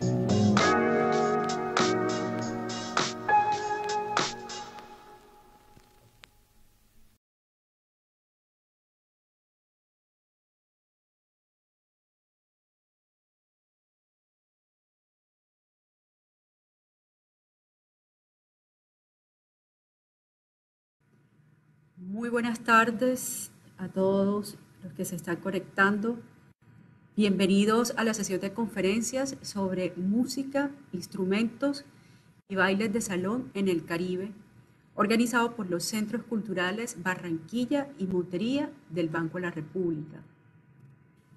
Muy buenas tardes a todos los que se están conectando. Bienvenidos a la sesión de conferencias sobre música, instrumentos y bailes de salón en el Caribe, organizado por los Centros Culturales Barranquilla y Montería del Banco de la República.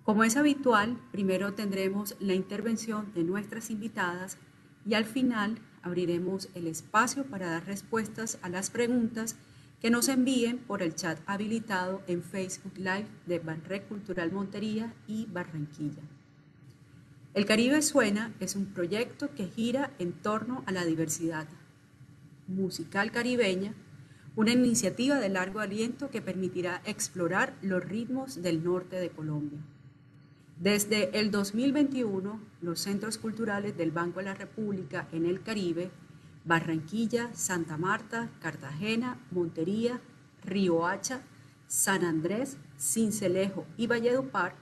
Como es habitual, primero tendremos la intervención de nuestras invitadas y al final abriremos el espacio para dar respuestas a las preguntas que nos envíen por el chat habilitado en Facebook Live de Banrec Cultural Montería y Barranquilla. El Caribe Suena es un proyecto que gira en torno a la diversidad musical caribeña, una iniciativa de largo aliento que permitirá explorar los ritmos del norte de Colombia. Desde el 2021, los centros culturales del Banco de la República en el Caribe, Barranquilla, Santa Marta, Cartagena, Montería, Riohacha, San Andrés, Sincelejo y Valledupar,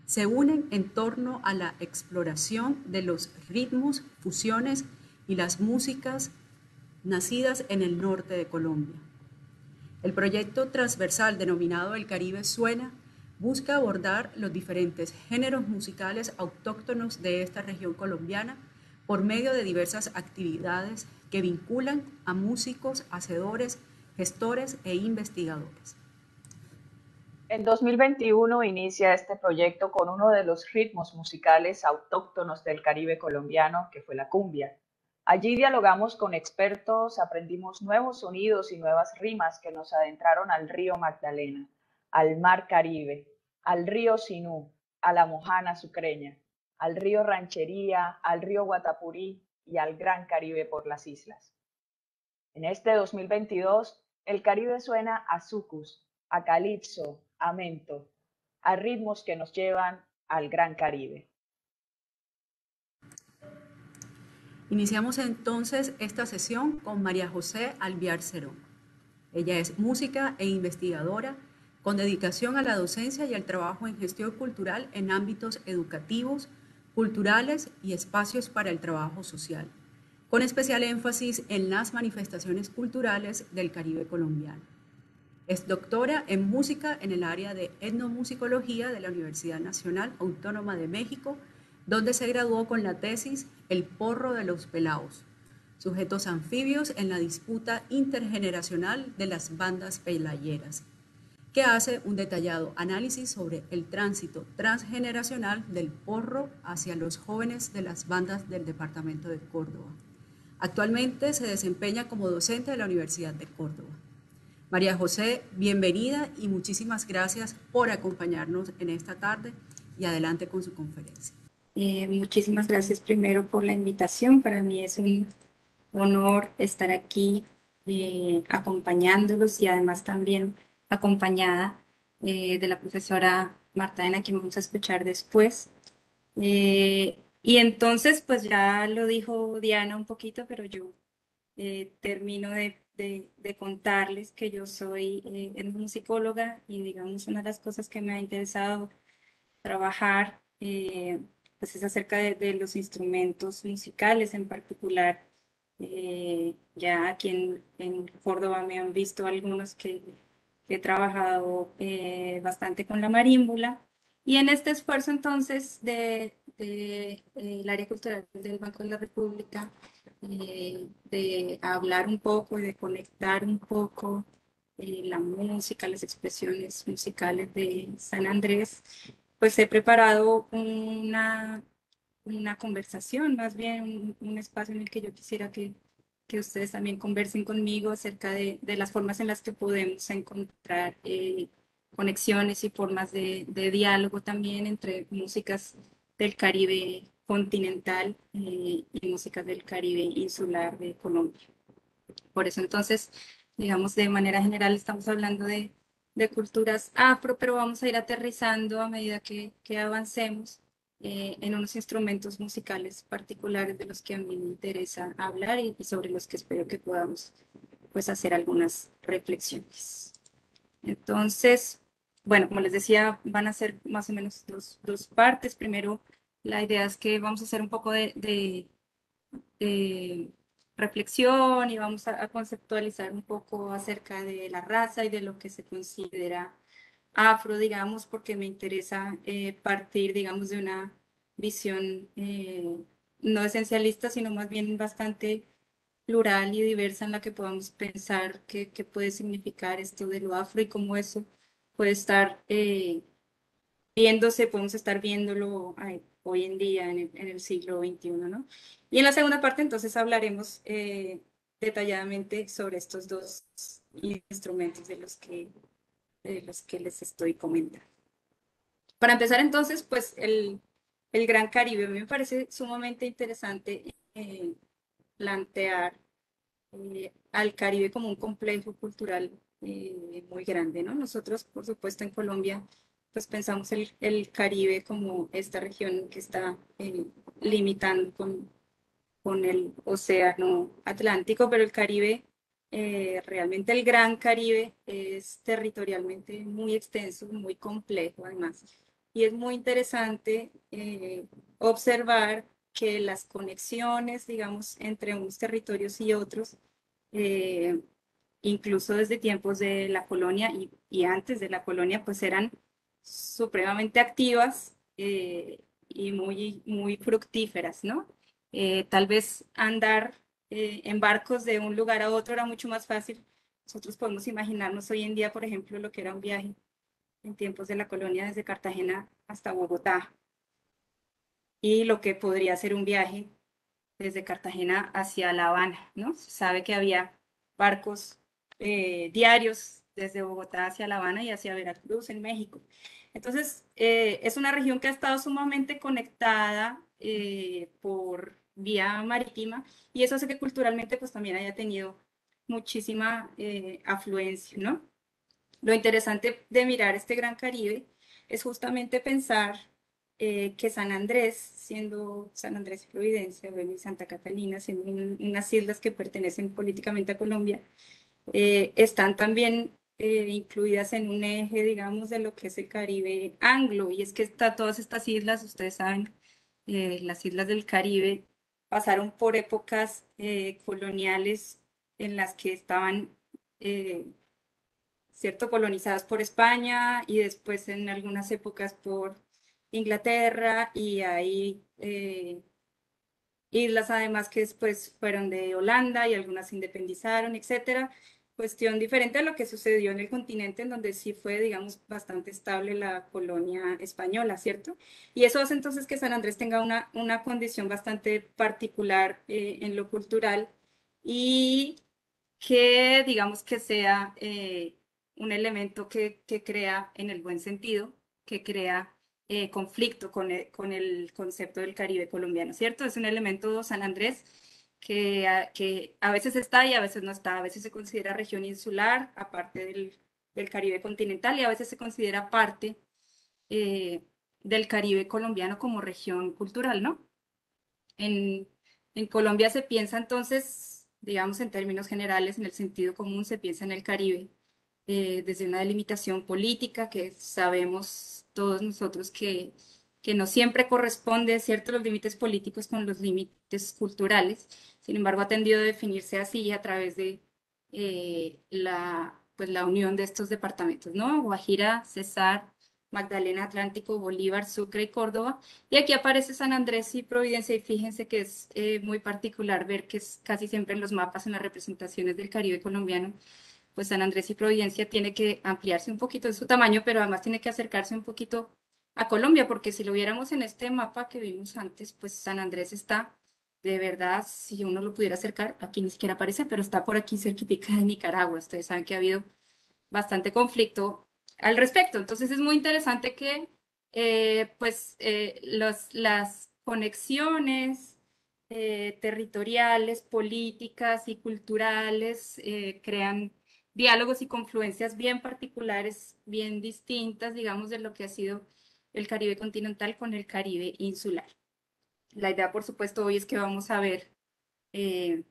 se unen en torno a la exploración de los ritmos, fusiones y las músicas nacidas en el norte de Colombia. El proyecto transversal denominado El Caribe Suena busca abordar los diferentes géneros musicales autóctonos de esta región colombiana por medio de diversas actividades que vinculan a músicos, hacedores, gestores e investigadores. En 2021 inicia este proyecto con uno de los ritmos musicales autóctonos del Caribe colombiano, que fue la cumbia. Allí dialogamos con expertos, aprendimos nuevos sonidos y nuevas rimas que nos adentraron al río Magdalena, al mar Caribe, al río Sinú, a la Mojana Sucreña, al río Ranchería, al río Guatapurí y al Gran Caribe por las islas. En este 2022, el Caribe suena a sucus, a calipso, a mento, a ritmos que nos llevan al Gran Caribe. Iniciamos entonces esta sesión con María José Alviar Cerón. Ella es música e investigadora con dedicación a la docencia y al trabajo en gestión cultural en ámbitos educativos, culturales y espacios para el trabajo social, con especial énfasis en las manifestaciones culturales del Caribe colombiano. Es doctora en música en el área de etnomusicología de la Universidad Nacional Autónoma de México, donde se graduó con la tesis El porro de los pelaos, sujetos anfibios en la disputa intergeneracional de las bandas pelayeras, que hace un detallado análisis sobre el tránsito transgeneracional del porro hacia los jóvenes de las bandas del departamento de Córdoba. Actualmente se desempeña como docente de la Universidad de Córdoba. María José, bienvenida y muchísimas gracias por acompañarnos en esta tarde y adelante con su conferencia. Muchísimas gracias primero por la invitación. Para mí es un honor estar aquí acompañándolos y además también acompañada de la profesora Marta, a quien vamos a escuchar después. Y entonces, pues ya lo dijo Diana un poquito, pero yo termino de contarles que yo soy etnomusicóloga y digamos una de las cosas que me ha interesado trabajar pues es acerca de los instrumentos musicales en particular. Ya aquí en Córdoba me han visto algunos que he trabajado bastante con la marímbula. Y en este esfuerzo entonces el área cultural del Banco de la República, de hablar un poco y de conectar un poco la música, las expresiones musicales de San Andrés, pues he preparado una conversación, más bien un espacio en el que yo quisiera que ustedes también conversen conmigo acerca de las formas en las que podemos encontrar conexiones y formas de diálogo también entre músicas del Caribe continental y músicas del Caribe insular de Colombia. Por eso entonces, digamos, de manera general estamos hablando de culturas afro, pero vamos a ir aterrizando a medida que avancemos en unos instrumentos musicales particulares de los que a mí me interesa hablar y sobre los que espero que podamos pues hacer algunas reflexiones. Entonces, bueno, como les decía, van a ser más o menos dos partes. Primero, la idea es que vamos a hacer un poco de reflexión y vamos a conceptualizar un poco acerca de la raza y de lo que se considera afro, digamos, porque me interesa partir, digamos, de una visión no esencialista, sino más bien bastante plural y diversa en la que podamos pensar qué puede significar esto de lo afro y cómo eso puede estar viéndose, podemos estar viéndolo hoy en día en el siglo XXI, ¿no? Y en la segunda parte entonces hablaremos detalladamente sobre estos dos instrumentos de los que les estoy comentando. Para empezar entonces, pues el Gran Caribe, a mí me parece sumamente interesante plantear al Caribe como un complejo cultural muy grande, ¿no? Nosotros, por supuesto, en Colombia, pues pensamos el Caribe como esta región que está limitando con el océano Atlántico, pero el Caribe, realmente el Gran Caribe es territorialmente muy extenso, muy complejo además. Y es muy interesante observar que las conexiones, digamos, entre unos territorios y otros, eh, incluso desde tiempos de la colonia y antes de la colonia, pues eran supremamente activas y muy fructíferas, ¿no? Tal vez andar en barcos de un lugar a otro era mucho más fácil. Nosotros podemos imaginarnos hoy en día, por ejemplo, lo que era un viaje en tiempos de la colonia desde Cartagena hasta Bogotá y lo que podría ser un viaje desde Cartagena hacia La Habana, ¿no? Se sabe que había barcos diarios desde Bogotá hacia La Habana y hacia Veracruz en México. Entonces, es una región que ha estado sumamente conectada por vía marítima y eso hace que culturalmente pues también haya tenido muchísima afluencia, ¿no? Lo interesante de mirar este Gran Caribe es justamente pensar que San Andrés, siendo San Andrés y Providencia, bueno, y Santa Catalina, siendo unas islas que pertenecen políticamente a Colombia, están también incluidas en un eje, digamos, de lo que es el Caribe anglo. Y es que todas estas islas, ustedes saben, las islas del Caribe pasaron por épocas coloniales en las que estaban ¿cierto? Colonizadas por España y después en algunas épocas por Inglaterra y hay islas además que después fueron de Holanda y algunas se independizaron, etcétera. Cuestión diferente a lo que sucedió en el continente, en donde sí fue, digamos, bastante estable la colonia española, ¿cierto? Y eso hace entonces que San Andrés tenga una condición bastante particular en lo cultural y que digamos que sea un elemento que crea, en el buen sentido, que crea conflicto con el concepto del Caribe colombiano, ¿cierto? Es un elemento San Andrés que a veces está y a veces no está, a veces se considera región insular, aparte del Caribe continental, y a veces se considera parte eh, del Caribe colombiano como región cultural, ¿no? En, en Colombia se piensa entonces, digamos en términos generales, en el sentido común, se piensa en el Caribe desde una delimitación política que sabemos todos nosotros que no siempre corresponde, ¿cierto?, los límites políticos con los límites culturales. Sin embargo, ha tendido a definirse así a través de pues, la unión de estos departamentos, ¿no? Guajira, Cesar, Magdalena, Atlántico, Bolívar, Sucre y Córdoba. Y aquí aparece San Andrés y Providencia, y fíjense que es muy particular ver que es casi siempre en los mapas, en las representaciones del Caribe colombiano, pues San Andrés y Providencia tiene que ampliarse un poquito en su tamaño, pero además tiene que acercarse un poquito a Colombia, porque si lo viéramos en este mapa que vimos antes, pues San Andrés está, de verdad, si uno lo pudiera acercar, aquí ni siquiera aparece, pero está por aquí cerquita de Nicaragua. Ustedes saben que ha habido bastante conflicto al respecto. Entonces es muy interesante que pues las conexiones territoriales, políticas y culturales crean diálogos y confluencias bien particulares, bien distintas, digamos, de lo que ha sido el Caribe continental con el Caribe insular. La idea, por supuesto, hoy es que vamos a ver eh,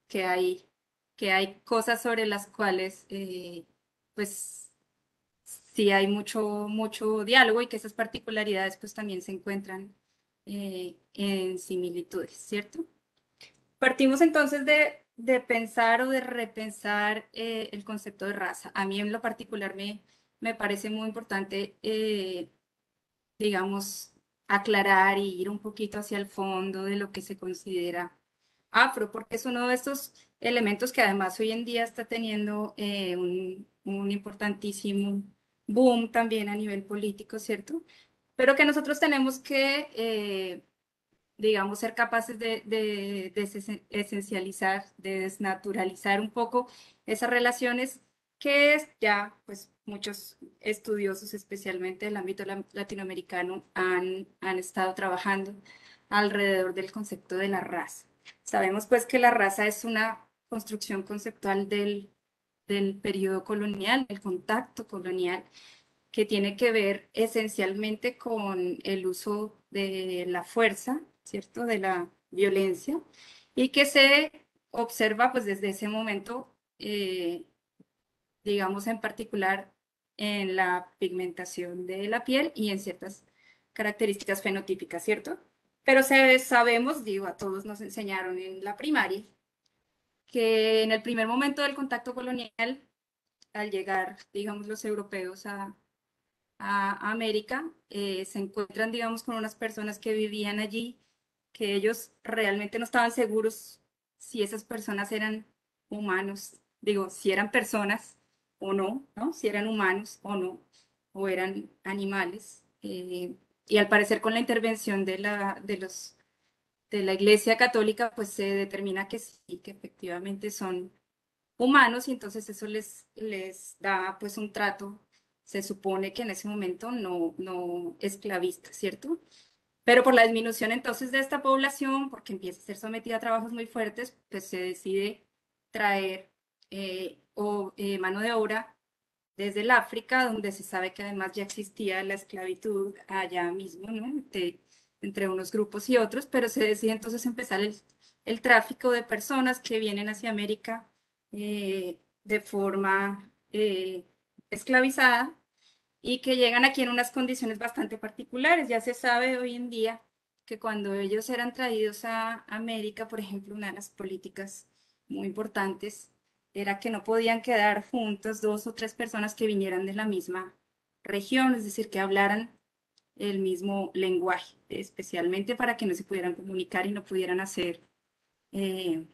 que hay, que hay cosas sobre las cuales, pues, sí hay mucho diálogo y que esas particularidades, pues, también se encuentran en similitudes, ¿cierto? Partimos entonces de pensar o de repensar el concepto de raza. A mí en lo particular me parece muy importante, digamos, aclarar y ir un poquito hacia el fondo de lo que se considera afro, porque es uno de estos elementos que además hoy en día está teniendo un importantísimo boom también a nivel político, ¿cierto? Pero que nosotros tenemos que, digamos, ser capaces de esencializar, de desnaturalizar un poco esas relaciones que es ya, pues, muchos estudiosos, especialmente del ámbito latinoamericano, han estado trabajando alrededor del concepto de la raza. Sabemos, pues, que la raza es una construcción conceptual del periodo colonial, el contacto colonial, que tiene que ver esencialmente con el uso de la fuerza, ¿cierto? De la violencia, y que se observa pues desde ese momento, digamos en particular en la pigmentación de la piel y en ciertas características fenotípicas, ¿cierto? Pero sabemos, digo, a todos nos enseñaron en la primaria, que en el primer momento del contacto colonial, al llegar, digamos, los europeos a América, se encuentran, digamos, con unas personas que vivían allí, que ellos realmente no estaban seguros si esas personas eran humanos, digo, si eran personas o no, ¿no? Si eran humanos o no, o eran animales. Y al parecer con la intervención de la Iglesia Católica, pues se determina que sí, que efectivamente son humanos y entonces eso les da pues un trato, se supone que en ese momento no esclavista, ¿cierto? Pero por la disminución entonces de esta población, porque empieza a ser sometida a trabajos muy fuertes, pues se decide traer mano de obra desde el África, donde se sabe que además ya existía la esclavitud allá mismo, ¿no? Entre unos grupos y otros, pero se decide entonces empezar el tráfico de personas que vienen hacia América de forma esclavizada y que llegan aquí en unas condiciones bastante particulares. Ya se sabe hoy en día que cuando ellos eran traídos a América, por ejemplo, una de las políticas muy importantes era que no podían quedar juntos dos o tres personas que vinieran de la misma región, es decir, que hablaran el mismo lenguaje, especialmente para que no se pudieran comunicar y no pudieran hacer eh,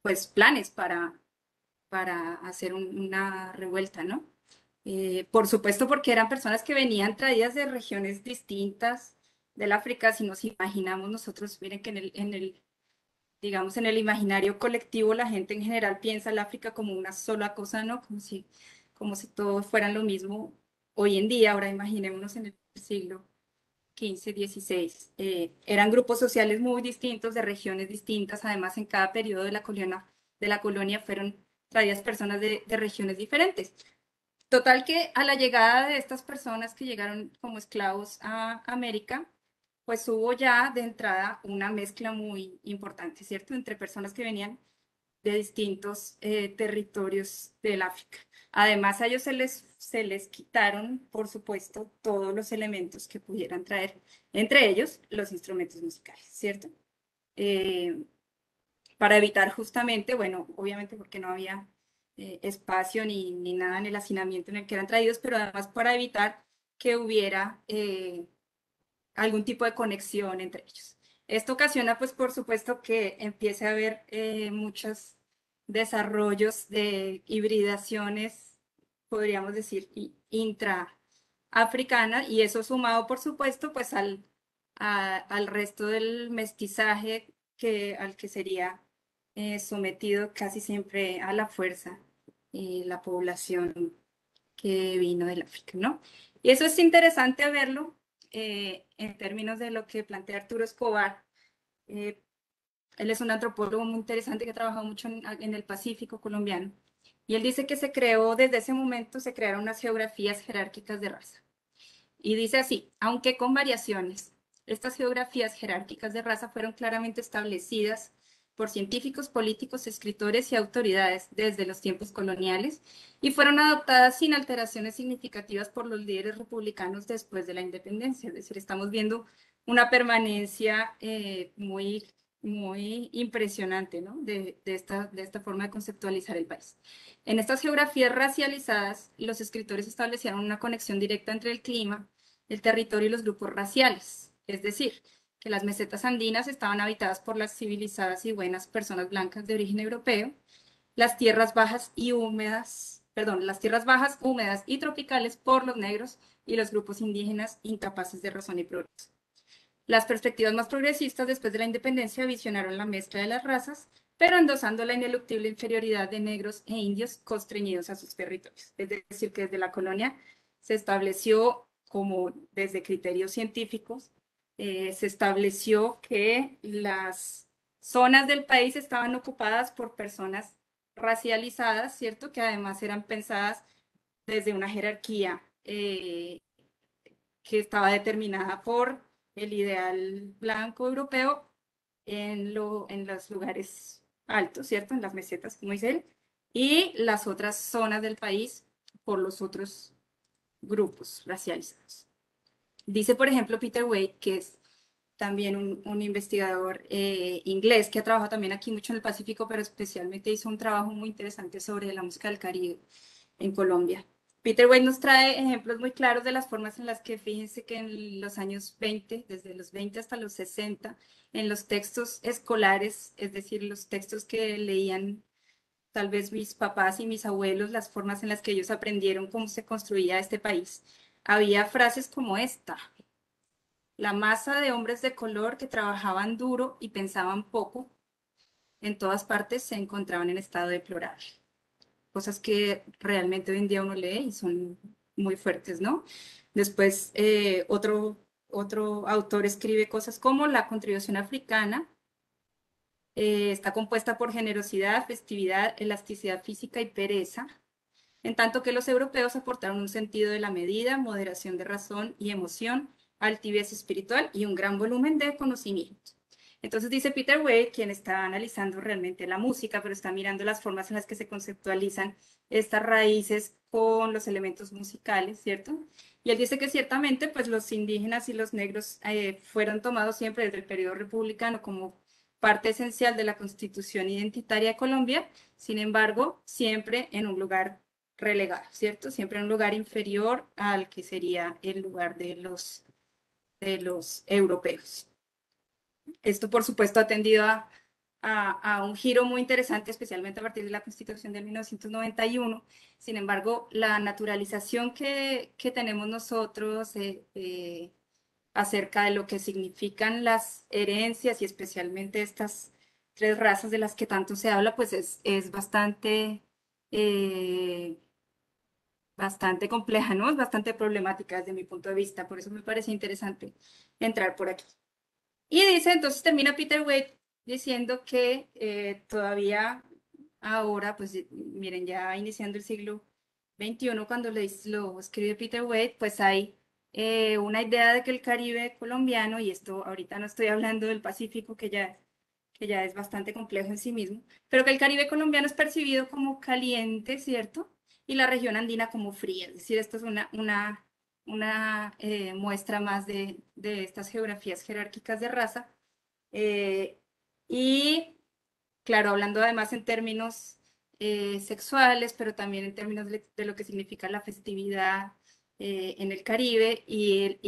pues planes para hacer una revuelta, ¿no? Por supuesto, porque eran personas que venían traídas de regiones distintas del África. Si nos imaginamos nosotros, miren que digamos, en el imaginario colectivo, la gente en general piensa el África como una sola cosa, ¿no? Como si todos fueran lo mismo hoy en día. Ahora imaginémonos en el siglo XV, XVI. Eran grupos sociales muy distintos, de regiones distintas. Además, en cada periodo de la colonia fueron traídas personas de regiones diferentes. Total que a la llegada de estas personas que llegaron como esclavos a América, pues hubo ya de entrada una mezcla muy importante, ¿cierto? Entre personas que venían de distintos territorios del África. Además, a ellos se les quitaron, por supuesto, todos los elementos que pudieran traer, entre ellos los instrumentos musicales, ¿cierto? Eh, para evitar justamente, bueno, obviamente porque no había espacio ni nada en el hacinamiento en el que eran traídos, pero además para evitar que hubiera algún tipo de conexión entre ellos. Esto ocasiona, pues, por supuesto, que empiece a haber muchos desarrollos de hibridaciones, podríamos decir, intraafricanas, y eso sumado, por supuesto, pues, al resto del mestizaje al que sería sometido casi siempre a la fuerza la población que vino del África, ¿no? Y eso es interesante verlo en términos de lo que plantea Arturo Escobar. Eh, Él es un antropólogo muy interesante que ha trabajado mucho en el Pacífico colombiano. Y él dice que desde ese momento se crearon unas geografías jerárquicas de raza. Y dice así: aunque con variaciones, estas geografías jerárquicas de raza fueron claramente establecidas por científicos, políticos, escritores y autoridades desde los tiempos coloniales y fueron adoptadas sin alteraciones significativas por los líderes republicanos después de la independencia. Es decir, estamos viendo una permanencia muy impresionante, ¿no? de esta forma de conceptualizar el país. En estas geografías racializadas, los escritores establecieron una conexión directa entre el clima, el territorio y los grupos raciales, es decir, que las mesetas andinas estaban habitadas por las civilizadas y buenas personas blancas de origen europeo, las tierras bajas húmedas y tropicales por los negros y los grupos indígenas incapaces de razón y progreso. Las perspectivas más progresistas después de la independencia visionaron la mezcla de las razas, pero endosando la ineluctible inferioridad de negros e indios constreñidos a sus territorios. Es decir, que desde la colonia se estableció, como desde criterios científicos, se estableció que las zonas del país estaban ocupadas por personas racializadas, ¿cierto? Que además eran pensadas desde una jerarquía que estaba determinada por el ideal blanco europeo en los lugares altos, ¿cierto? En las mesetas, como dice él, y las otras zonas del país por los otros grupos racializados. Dice, por ejemplo, Peter Wade, que es también un investigador inglés que ha trabajado también aquí mucho en el Pacífico, pero especialmente hizo un trabajo muy interesante sobre la música del Caribe en Colombia. Peter Wade nos trae ejemplos muy claros de las formas en las que, fíjense que en los años 20, desde los 20 hasta los 60, en los textos escolares, es decir, los textos que leían tal vez mis papás y mis abuelos, las formas en las que ellos aprendieron cómo se construía este país, había frases como esta: la masa de hombres de color que trabajaban duro y pensaban poco, en todas partes se encontraban en estado deplorable. Cosas que realmente hoy en día uno lee y son muy fuertes, ¿no? Después, otro autor escribe cosas como: la contribución africana está compuesta por generosidad, festividad, elasticidad física y pereza, en tanto que los europeos aportaron un sentido de la medida, moderación de razón y emoción, altivez espiritual y un gran volumen de conocimiento. Entonces dice Peter Wade, quien está analizando realmente la música, pero está mirando las formas en las que se conceptualizan estas raíces con los elementos musicales, ¿cierto? Y él dice que ciertamente pues los indígenas y los negros fueron tomados siempre desde el periodo republicano como parte esencial de la constitución identitaria de Colombia, sin embargo, siempre en un lugar relegado, ¿cierto? Siempre en un lugar inferior al que sería el lugar de los europeos. Esto, por supuesto, ha tendido a un giro muy interesante, especialmente a partir de la Constitución de 1991. Sin embargo, la naturalización que tenemos nosotros acerca de lo que significan las herencias y especialmente estas tres razas de las que tanto se habla, pues es eh, bastante compleja, ¿no? Es bastante problemática desde mi punto de vista. Por eso me parece interesante entrar por aquí. Y dice, entonces termina Peter Wade diciendo que todavía ahora, pues miren, ya iniciando el siglo XXI, cuando lo escribe Peter Wade, pues hay una idea de que el Caribe colombiano, y esto ahorita no estoy hablando del Pacífico, que ya es bastante complejo en sí mismo, pero que el Caribe colombiano es percibido como caliente, ¿cierto? Y la región andina como fría. Es decir, esto es una muestra más de estas geografías jerárquicas de raza. Y claro, hablando además en términos sexuales, pero también en términos de lo que significa la festividad en el Caribe y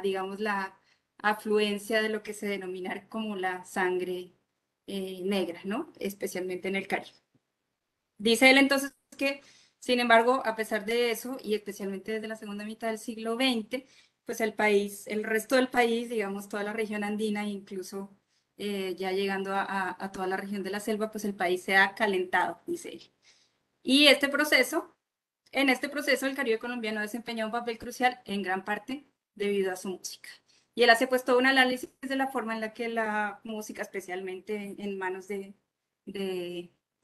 digamos, la afluencia de lo que se denomina como la sangre negra, ¿no? Especialmente en el Caribe. Dice él entonces que, sin embargo, a pesar de eso, y especialmente desde la segunda mitad del siglo XX, pues el resto del país, digamos, toda la región andina, incluso ya llegando a toda la región de la selva, pues el país se ha calentado, dice él. Y en este proceso el Caribe colombiano desempeña un papel crucial en gran parte debido a su música. Y él hace pues todo un análisis de la forma en la que la música, especialmente en manos de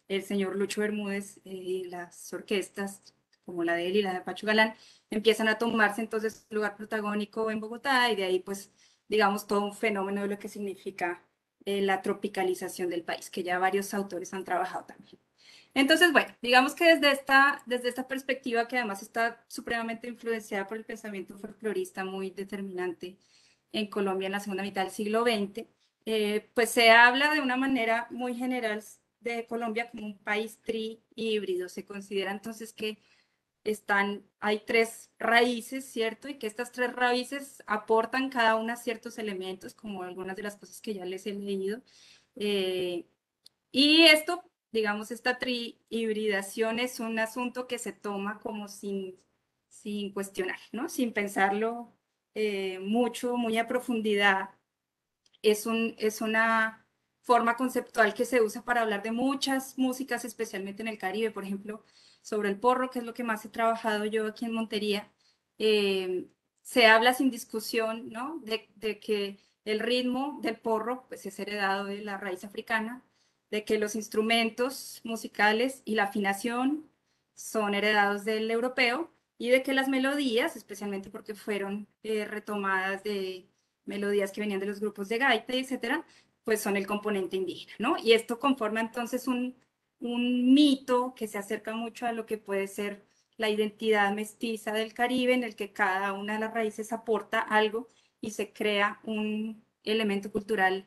el señor Lucho Bermúdez y las orquestas como la de él y la de Pacho Galán, empiezan a tomarse entonces lugar protagónico en Bogotá y de ahí pues digamos todo un fenómeno de lo que significa la tropicalización del país, que ya varios autores han trabajado también. Entonces, bueno, digamos que desde esta perspectiva, que además está supremamente influenciada por el pensamiento folclorista muy determinante en Colombia en la segunda mitad del siglo XX, pues se habla de una manera muy general de Colombia como un país tri-híbrido. Se considera entonces que hay tres raíces, ¿cierto? Y que estas tres raíces aportan cada una ciertos elementos, como algunas de las cosas que ya les he leído. Eh, y esto, digamos, esta trihibridación es un asunto que se toma como sin cuestionar, ¿no? Sin pensarlo mucho, muy a profundidad. Es una forma conceptual que se usa para hablar de muchas músicas, especialmente en el Caribe, por ejemplo, sobre el porro, que es lo que más he trabajado yo aquí en Montería. Se habla sin discusión, ¿no? De que el ritmo del porro pues, es heredado de la raíz africana, de que los instrumentos musicales y la afinación son heredados del europeo y de que las melodías, especialmente porque fueron retomadas de melodías que venían de los grupos de gaita, etcétera, pues son el componente indígena, ¿no? Y esto conforma entonces un mito que se acerca mucho a lo que puede ser la identidad mestiza del Caribe, en el que cada una de las raíces aporta algo y se crea un elemento cultural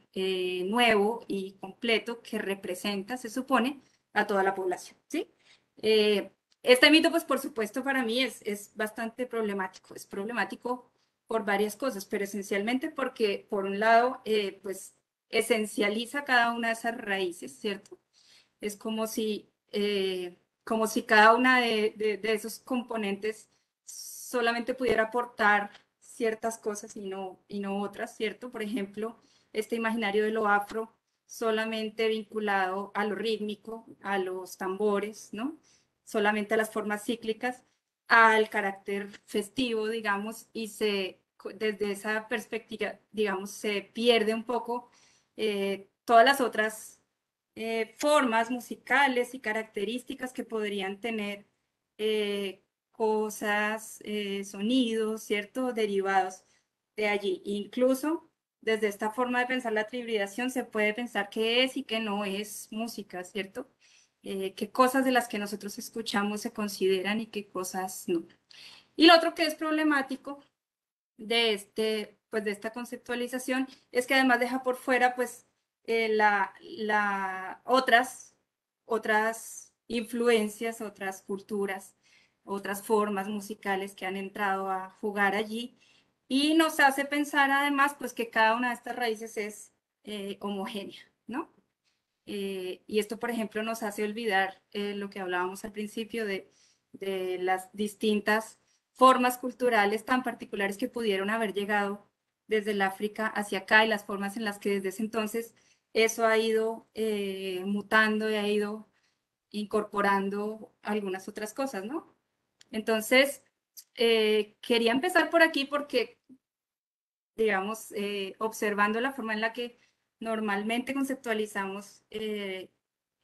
nuevo y completo que representa, se supone, a toda la población, ¿sí? Este mito, pues por supuesto, para mí es bastante problemático. Es problemático por varias cosas, pero esencialmente porque, por un lado, pues esencializa cada una de esas raíces, ¿cierto? Es como si cada una de esos componentes solamente pudiera aportar ciertas cosas y no otras, ¿cierto? Por ejemplo, este imaginario de lo afro solamente vinculado a lo rítmico, a los tambores, ¿no? Solamente a las formas cíclicas, al carácter festivo, digamos, y desde esa perspectiva, digamos, se pierde un poco todas las otras formas musicales y características que podrían tener cosas, sonidos, ¿cierto? Derivados de allí. Incluso desde esta forma de pensar la trihibridación se puede pensar qué es y qué no es música, ¿cierto? Qué cosas de las que nosotros escuchamos se consideran y qué cosas no. Y lo otro que es problemático pues de esta conceptualización es que además deja por fuera pues otras influencias, otras culturas, otras formas musicales que han entrado a jugar allí y nos hace pensar además pues que cada una de estas raíces es homogénea, ¿no? Y esto, por ejemplo, nos hace olvidar lo que hablábamos al principio de las distintas formas culturales tan particulares que pudieron haber llegado desde el África hacia acá y las formas en las que desde ese entonces eso ha ido mutando y ha ido incorporando algunas otras cosas, ¿no? Entonces, quería empezar por aquí porque, digamos, observando la forma en la que normalmente conceptualizamos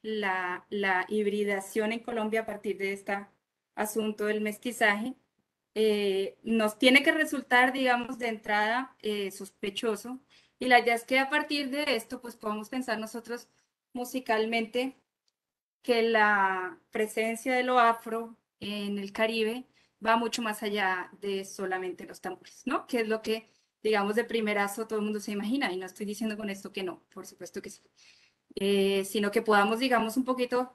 la hibridación en Colombia a partir de este asunto del mestizaje, nos tiene que resultar, digamos, de entrada sospechoso. Y la idea es que a partir de esto, pues podamos pensar nosotros musicalmente que la presencia de lo afro en el Caribe va mucho más allá de solamente los tambores, ¿no? Que es lo que, digamos, de primerazo todo el mundo se imagina. Y no estoy diciendo con esto que no, por supuesto que sí. Sino que podamos, digamos, un poquito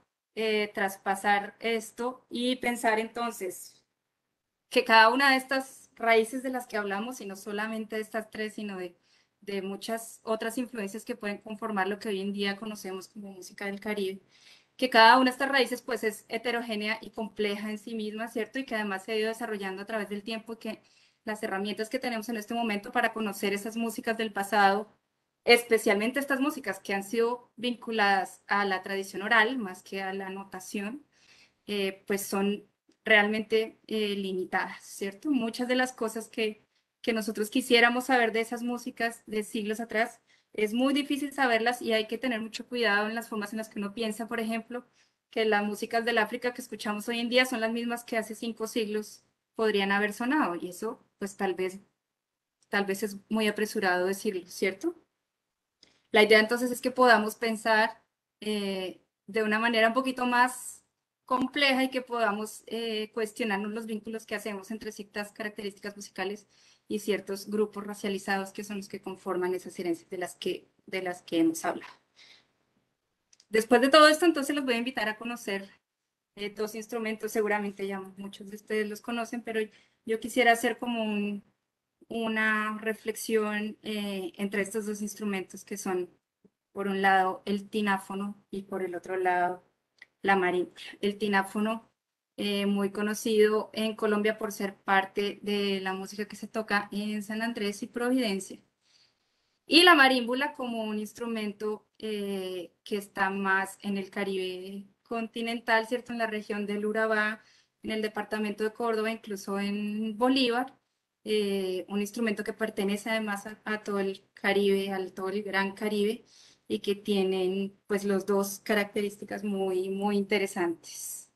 traspasar esto y pensar entonces que cada una de estas raíces de las que hablamos, y no solamente de estas tres, sino de muchas otras influencias que pueden conformar lo que hoy en día conocemos como música del Caribe, que cada una de estas raíces pues es heterogénea y compleja en sí misma, ¿cierto? Y que además se ha ido desarrollando a través del tiempo y que las herramientas que tenemos en este momento para conocer esas músicas del pasado, especialmente estas músicas que han sido vinculadas a la tradición oral más que a la notación, pues son realmente limitadas, ¿cierto? Muchas de las cosas que nosotros quisiéramos saber de esas músicas de siglos atrás, es muy difícil saberlas y hay que tener mucho cuidado en las formas en las que uno piensa, por ejemplo, que las músicas del África que escuchamos hoy en día son las mismas que hace 5 siglos podrían haber sonado, y eso pues tal vez es muy apresurado decirlo, ¿cierto? La idea entonces es que podamos pensar de una manera un poquito más compleja y que podamos cuestionarnos los vínculos que hacemos entre ciertas características musicales y ciertos grupos racializados que son los que conforman esas herencias de las que hemos hablado. Después de todo esto, entonces los voy a invitar a conocer 2 instrumentos, seguramente ya muchos de ustedes los conocen, pero yo quisiera hacer como una reflexión entre estos 2 instrumentos que son, por un lado, el tináfono y por el otro lado, la marímbula. El tináfono, muy conocido en Colombia por ser parte de la música que se toca en San Andrés y Providencia. Y la marímbula como un instrumento que está más en el Caribe continental, ¿cierto? En la región del Urabá, en el departamento de Córdoba, incluso en Bolívar. Un instrumento que pertenece además a todo el Caribe, a todo el Gran Caribe, y que tienen pues los dos características muy, muy interesantes.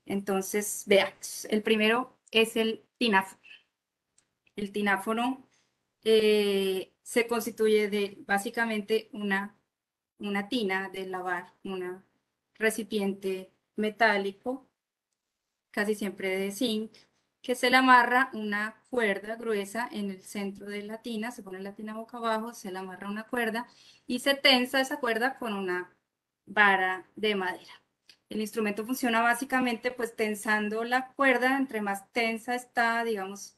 Entonces, veamos. El primero es el tináfono. El tináfono se constituye de básicamente una tina de lavar, un recipiente metálico, casi siempre de zinc, que se le amarra una cuerda gruesa en el centro de la tina, se pone la tina boca abajo, se le amarra una cuerda y se tensa esa cuerda con una vara de madera. El instrumento funciona básicamente pues tensando la cuerda, entre más tensa está, digamos,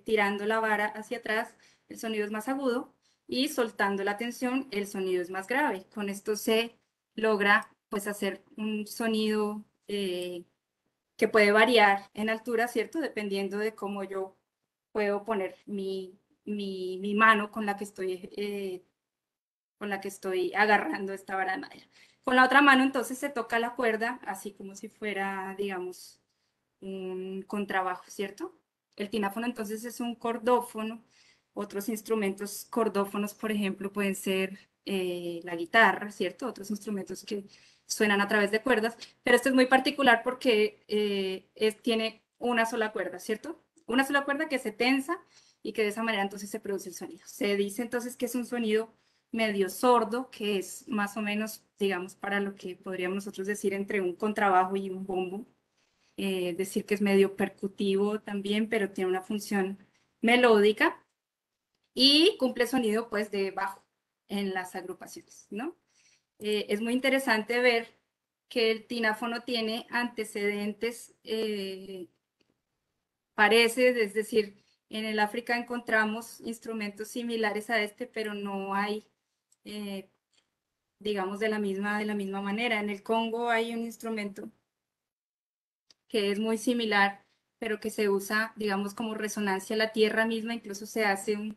tirando la vara hacia atrás, el sonido es más agudo, y soltando la tensión, el sonido es más grave. Con esto se logra pues hacer un sonido que puede variar en altura, ¿cierto? Dependiendo de cómo yo puedo poner mi mano con la que estoy agarrando esta vara de madera. Con la otra mano entonces se toca la cuerda, así como si fuera, digamos, un contrabajo, ¿cierto? El tináfono entonces es un cordófono. Otros instrumentos cordófonos, por ejemplo, pueden ser la guitarra, ¿cierto? Otros instrumentos que suenan a través de cuerdas, pero este es muy particular porque tiene una sola cuerda, ¿cierto? Una sola cuerda que se tensa y que de esa manera entonces se produce el sonido. Se dice entonces que es un sonido medio sordo, que es más o menos, digamos, para lo que podríamos nosotros decir entre un contrabajo y un bombo. Decir que es medio percutivo también, pero tiene una función melódica y cumple sonido pues de bajo en las agrupaciones, ¿no? Es muy interesante ver que el tináfono tiene antecedentes, parece, es decir, en el África encontramos instrumentos similares a este, pero no hay, digamos, de la misma manera. En el Congo hay un instrumento que es muy similar, pero que se usa, digamos, como resonancia a la tierra misma, incluso se hace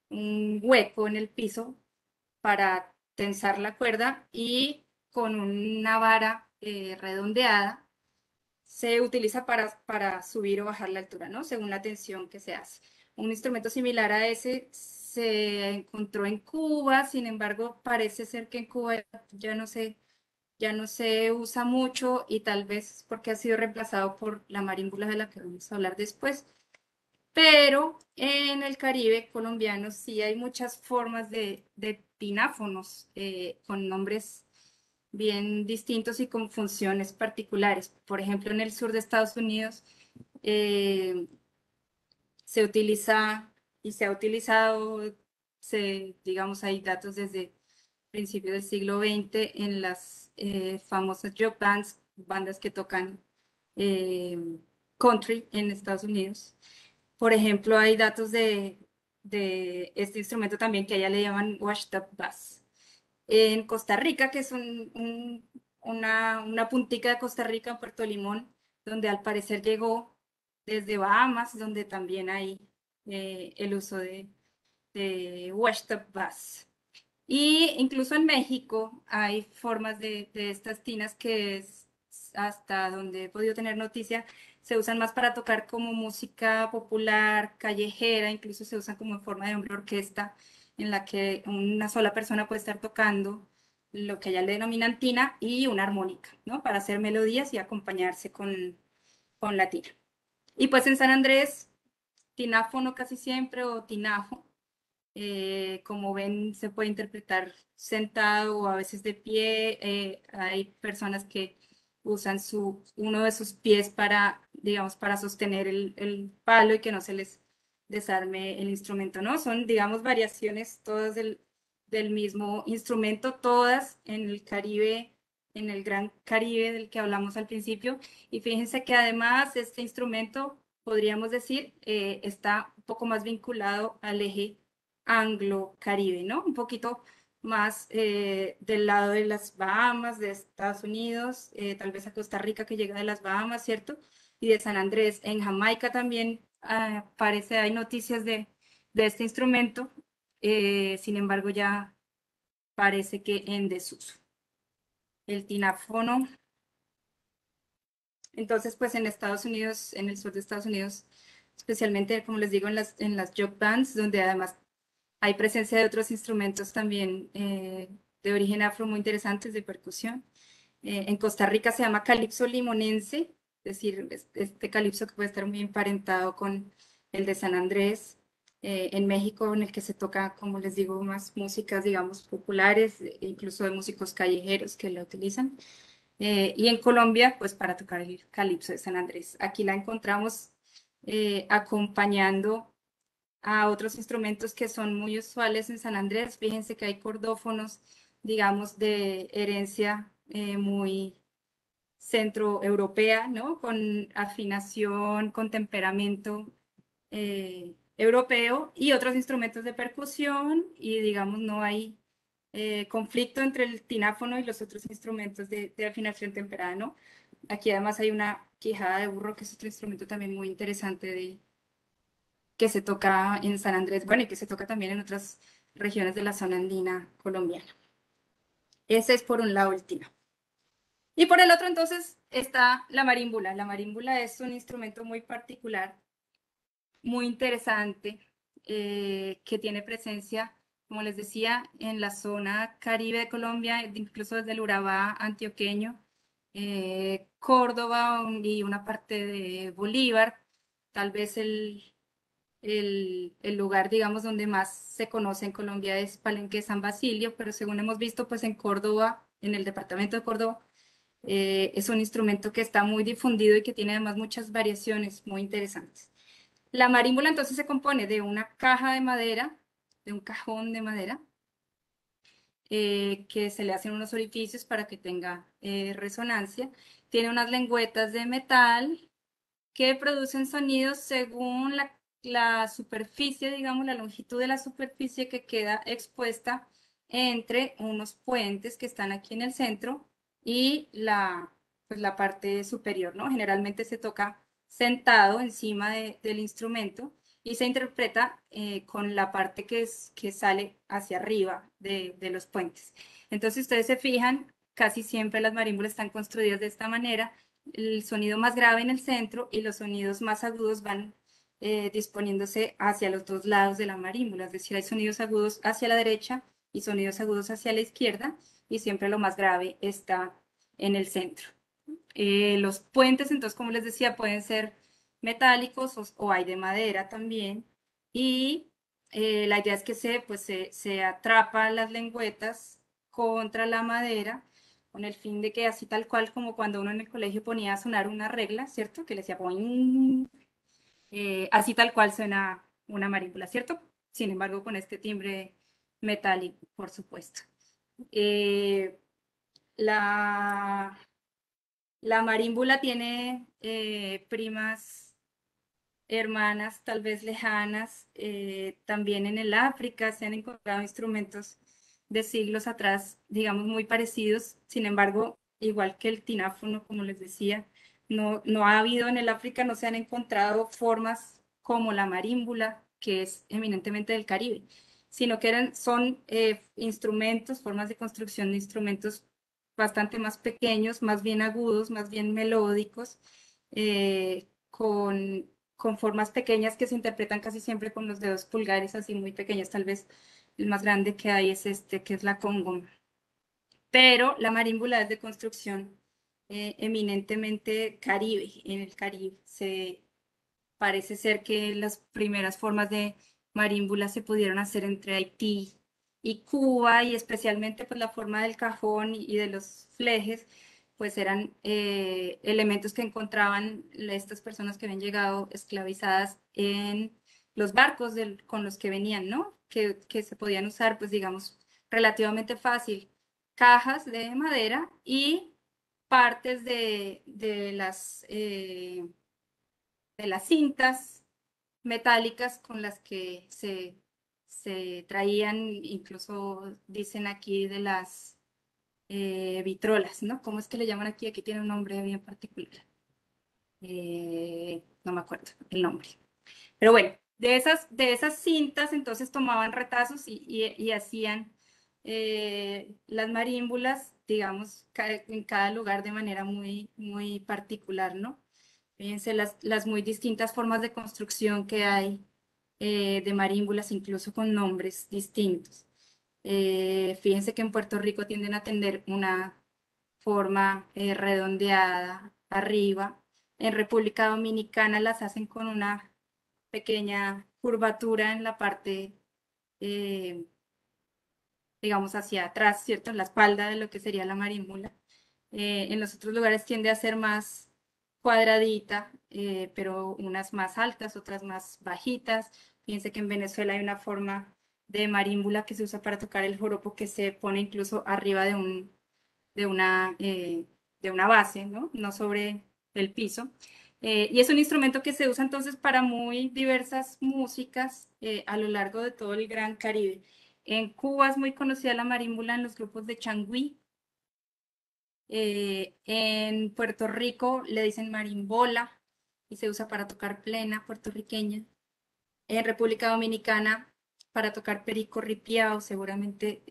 un hueco en el piso para tensar la cuerda, y con una vara redondeada se utiliza para subir o bajar la altura, ¿no? Según la tensión que se hace. Un instrumento similar a ese se encontró en Cuba, sin embargo, parece ser que en Cuba ya no se usa mucho, y tal vez porque ha sido reemplazado por la marímbula de la que vamos a hablar después. Pero en el Caribe colombiano sí hay muchas formas de tináfonos con nombres bien distintos y con funciones particulares. Por ejemplo, en el sur de Estados Unidos eh, se utiliza y se ha utilizado, digamos, hay datos desde principios del siglo XX en las famosas rock bands, bandas que tocan eh, country en Estados Unidos. Por ejemplo, hay datos de este instrumento también que allá le llaman washed up bass. En Costa Rica, que es una puntica de Costa Rica, en Puerto Limón, donde al parecer llegó desde Bahamas, donde también hay el uso de washed up bass. Y incluso en México hay formas de estas tinas que hasta donde he podido tener noticia, se usan más para tocar como música popular, callejera, incluso se usan como en forma de una orquesta en la que una sola persona puede estar tocando lo que allá le denominan tina, y una armónica, ¿no? Para hacer melodías y acompañarse con la tina. Y pues en San Andrés, tináfono casi siempre o tinajo. Como ven, se puede interpretar sentado o a veces de pie. Hay personas que usan uno de sus pies para, digamos, para sostener el palo y que no se les desarme el instrumento, ¿no? Son, digamos, variaciones todas del mismo instrumento, todas en el Caribe, en el Gran Caribe del que hablamos al principio. Y fíjense que además este instrumento, podríamos decir, está un poco más vinculado al eje anglo-caribe, ¿no? Un poquito más del lado de las Bahamas, de Estados Unidos, tal vez a Costa Rica, que llega de las Bahamas, ¿cierto? Y de San Andrés. En Jamaica también parece, hay noticias de este instrumento, sin embargo ya parece que en desuso. El tináfono, entonces pues en Estados Unidos, en el sur de Estados Unidos, especialmente como les digo en las jug bands, donde además hay presencia de otros instrumentos también de origen afro muy interesantes de percusión. En Costa Rica se llama calipso limonense, es decir, este calipso que puede estar muy emparentado con el de San Andrés. En México, en el que se toca, como les digo, más músicas, digamos, populares, incluso de músicos callejeros que la utilizan. Y en Colombia, pues para tocar el calipso de San Andrés. Aquí la encontramos acompañando a otros instrumentos que son muy usuales en San Andrés. Fíjense que hay cordófonos, digamos, de herencia muy centroeuropea, ¿no? Con afinación, con temperamento europeo, y otros instrumentos de percusión, y digamos, no hay conflicto entre el tináfono y los otros instrumentos de afinación temperada, ¿no? Aquí además hay una quijada de burro, que es otro instrumento también muy interesante que se toca en San Andrés, bueno, y que se toca también en otras regiones de la zona andina colombiana. Ese es por un lado el tino. Y por el otro entonces está la marímbula. La marímbula es un instrumento muy particular, muy interesante, que tiene presencia, como les decía, en la zona Caribe de Colombia, incluso desde el Urabá antioqueño, Córdoba y una parte de Bolívar. Tal vez el lugar, digamos, donde más se conoce en Colombia es Palenque de San Basilio, pero según hemos visto, pues en Córdoba, en el departamento de Córdoba, es un instrumento que está muy difundido y que tiene además muchas variaciones muy interesantes. La marímbula entonces se compone de una caja de madera, de un cajón de madera, que se le hacen unos orificios para que tenga resonancia. Tiene unas lengüetas de metal que producen sonidos según la superficie, digamos, la longitud de la superficie que queda expuesta entre unos puentes que están aquí en el centro y pues la parte superior, ¿no? Generalmente se toca sentado encima del instrumento y se interpreta con la parte que sale hacia arriba de los puentes. Entonces, ustedes se fijan, casi siempre las marímbolas están construidas de esta manera: el sonido más grave en el centro y los sonidos más agudos van disponiéndose hacia los dos lados de la marímbula, es decir, hay sonidos agudos hacia la derecha y sonidos agudos hacia la izquierda, y siempre lo más grave está en el centro. Los puentes, entonces, como les decía, pueden ser metálicos o hay de madera también, y la idea es que se atrapa las lengüetas contra la madera, con el fin de que así tal cual como cuando uno en el colegio ponía a sonar una regla, ¿cierto? Que le decía boing, así tal cual suena una marímbula, ¿cierto? Sin embargo, con este timbre metálico, por supuesto. Eh, la, la marímbula tiene primas hermanas, tal vez lejanas. También en el África se han encontrado instrumentos de siglos atrás, digamos, muy parecidos. Sin embargo, igual que el tináfono, como les decía, no ha habido en el África, no se han encontrado formas como la marímbula, que es eminentemente del Caribe, sino que son instrumentos, formas de construcción de instrumentos bastante más pequeños, más bien agudos, más bien melódicos, con formas pequeñas que se interpretan casi siempre con los dedos pulgares, así muy pequeños. Tal vez el más grande que hay es este, que es la conga. pero la marímbula es de construcción eminentemente caribe, en el Caribe. Parece ser que las primeras formas de marímbula se pudieron hacer entre Haití y Cuba, y especialmente pues la forma del cajón y de los flejes, pues eran elementos que encontraban estas personas que habían llegado esclavizadas en los barcos con los que venían, ¿no? Que se podían usar, pues digamos, relativamente fácil, cajas de madera y partes de las cintas metálicas con las que se traían, incluso dicen aquí de las vitrolas, ¿no? ¿Cómo es que le llaman aquí? Aquí tiene un nombre bien particular. No me acuerdo el nombre. Pero bueno, de esas cintas entonces tomaban retazos y hacían las marímbulas, digamos, en cada lugar de manera muy, muy particular, ¿no? Fíjense las muy distintas formas de construcción que hay de marímbulas, incluso con nombres distintos. Fíjense que en Puerto Rico tienden a tener una forma redondeada arriba. En República Dominicana las hacen con una pequeña curvatura en la parte, eh, digamos, hacia atrás, ¿cierto? En la espalda de lo que sería la marímbula. En los otros lugares tiende a ser más cuadradita, pero unas más altas, otras más bajitas. Fíjense que en Venezuela hay una forma de marímbula que se usa para tocar el joropo que se pone incluso arriba de una base, ¿no? No sobre el piso. Y es un instrumento que se usa entonces para muy diversas músicas a lo largo de todo el Gran Caribe. En Cuba es muy conocida la marímbula en los grupos de changüí. En Puerto Rico le dicen marimbola y se usa para tocar plena puertorriqueña. En República Dominicana para tocar perico ripiao, seguramente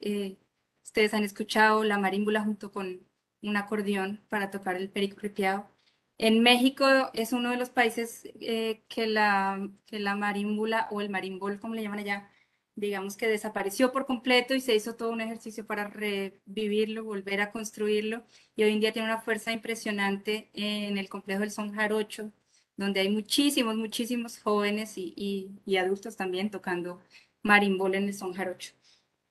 ustedes han escuchado la marímbula junto con un acordeón para tocar el perico ripiao. En México es uno de los países que la marímbula o el marimbol, como le llaman allá, digamos que desapareció por completo y se hizo todo un ejercicio para revivirlo, volver a construirlo, y hoy en día tiene una fuerza impresionante en el complejo del Son Jarocho, donde hay muchísimos, muchísimos jóvenes y adultos también tocando marimbol en el son jarocho.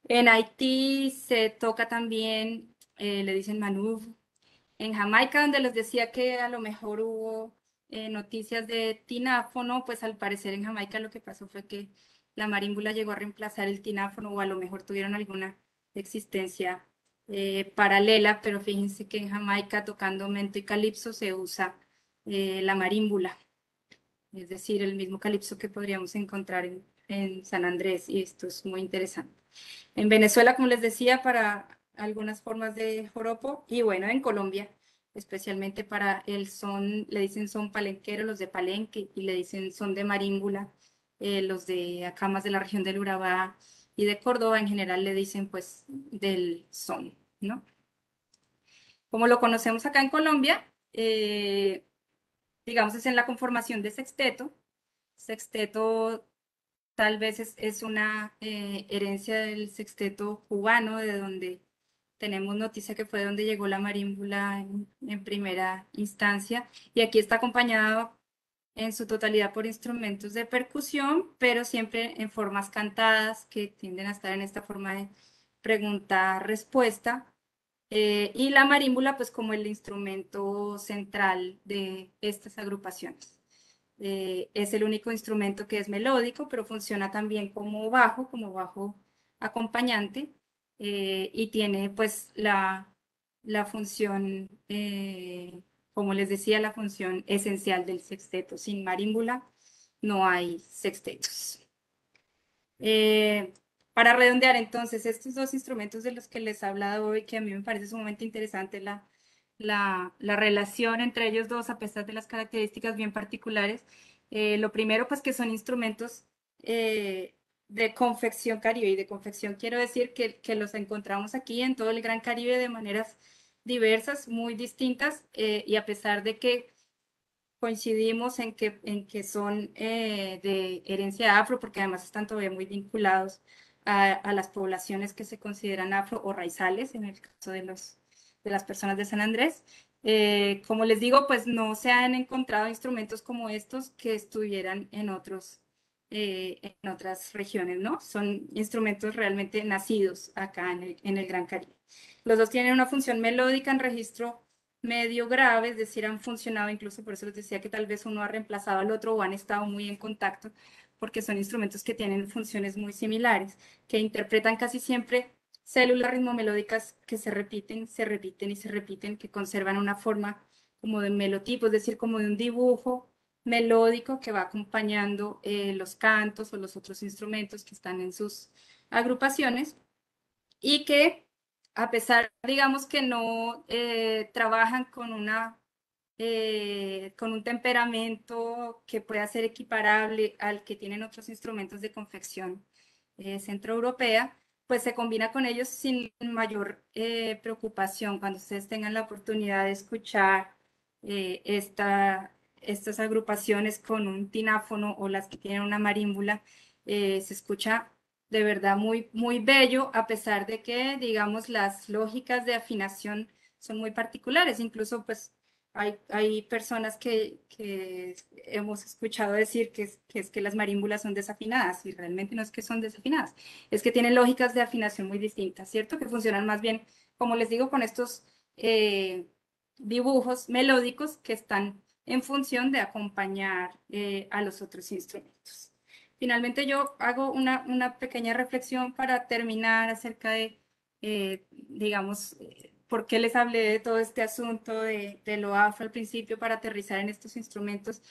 En Haití se toca también, le dicen manub. En Jamaica, donde les decía que a lo mejor hubo noticias de tináfono, pues al parecer en Jamaica lo que pasó fue que la marímbula llegó a reemplazar el tináfono, o a lo mejor tuvieron alguna existencia paralela, pero fíjense que en Jamaica, tocando mento y calipso, se usa la marímbula, es decir, el mismo calipso que podríamos encontrar en San Andrés, y esto es muy interesante. En Venezuela, como les decía, para algunas formas de joropo, y bueno, en Colombia, especialmente para el son, le dicen son palenquero, los de Palenque, y le dicen son de marímbula, los de acá más de la región del Urabá y de Córdoba en general le dicen pues del son, ¿no? Como lo conocemos acá en Colombia, digamos, es en la conformación de sexteto. Sexteto tal vez es una herencia del sexteto cubano, de donde tenemos noticia que fue donde llegó la marímbula en primera instancia. Y aquí está acompañado en su totalidad por instrumentos de percusión, pero siempre en formas cantadas que tienden a estar en esta forma de pregunta-respuesta. Y la marímbula, pues como el instrumento central de estas agrupaciones. Es el único instrumento que es melódico, pero funciona también como bajo acompañante, y tiene pues la función, como les decía, la función esencial del sexteto. Sin marímbula no hay sextetos. Para redondear, entonces, estos dos instrumentos de los que les he hablado hoy, que a mí me parece sumamente interesante la relación entre ellos dos, a pesar de las características bien particulares. Lo primero, pues que son instrumentos de confección caribe, y de confección quiero decir que los encontramos aquí en todo el Gran Caribe de maneras diversas, muy distintas, y a pesar de que coincidimos en que son de herencia afro, porque además están todavía muy vinculados a las poblaciones que se consideran afro o raizales, en el caso de las personas de San Andrés. Como les digo, pues no se han encontrado instrumentos como estos que estuvieran en otras regiones, ¿no? Son instrumentos realmente nacidos acá en el Gran Caribe. Los dos tienen una función melódica en registro medio grave, es decir, han funcionado, incluso por eso les decía que tal vez uno ha reemplazado al otro o han estado muy en contacto, porque son instrumentos que tienen funciones muy similares, que interpretan casi siempre células ritmomelódicas que se repiten y se repiten, que conservan una forma como de melotipo, es decir, como de un dibujo melódico que va acompañando los cantos o los otros instrumentos que están en sus agrupaciones y que a pesar, digamos, que no trabajan con un temperamento que pueda ser equiparable al que tienen otros instrumentos de confección centroeuropea, pues se combina con ellos sin mayor preocupación. Cuando ustedes tengan la oportunidad de escuchar estas agrupaciones con un tináfono o las que tienen una marímbula, se escucha de verdad muy, muy bello, a pesar de que, digamos, las lógicas de afinación son muy particulares. Incluso, pues, hay personas que hemos escuchado decir que las marímbulas son desafinadas, y realmente no es que son desafinadas, es que tienen lógicas de afinación muy distintas, ¿cierto? Que funcionan más bien, como les digo, con estos dibujos melódicos que están en función de acompañar a los otros instrumentos. Finalmente yo hago una pequeña reflexión para terminar acerca de, digamos, por qué les hablé de todo este asunto de lo afro al principio para aterrizar en estos instrumentos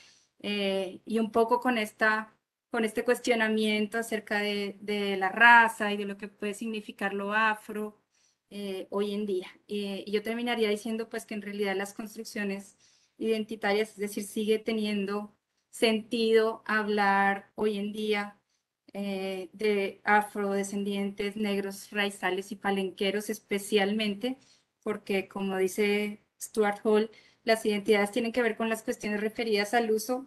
y un poco con este cuestionamiento acerca de la raza y de lo que puede significar lo afro hoy en día. Y yo terminaría diciendo pues que en realidad las construcciones identitarias, es decir, sigue teniendo sentido hablar hoy en día de afrodescendientes, negros, raizales y palenqueros especialmente, porque como dice Stuart Hall, las identidades tienen que ver con las cuestiones referidas al uso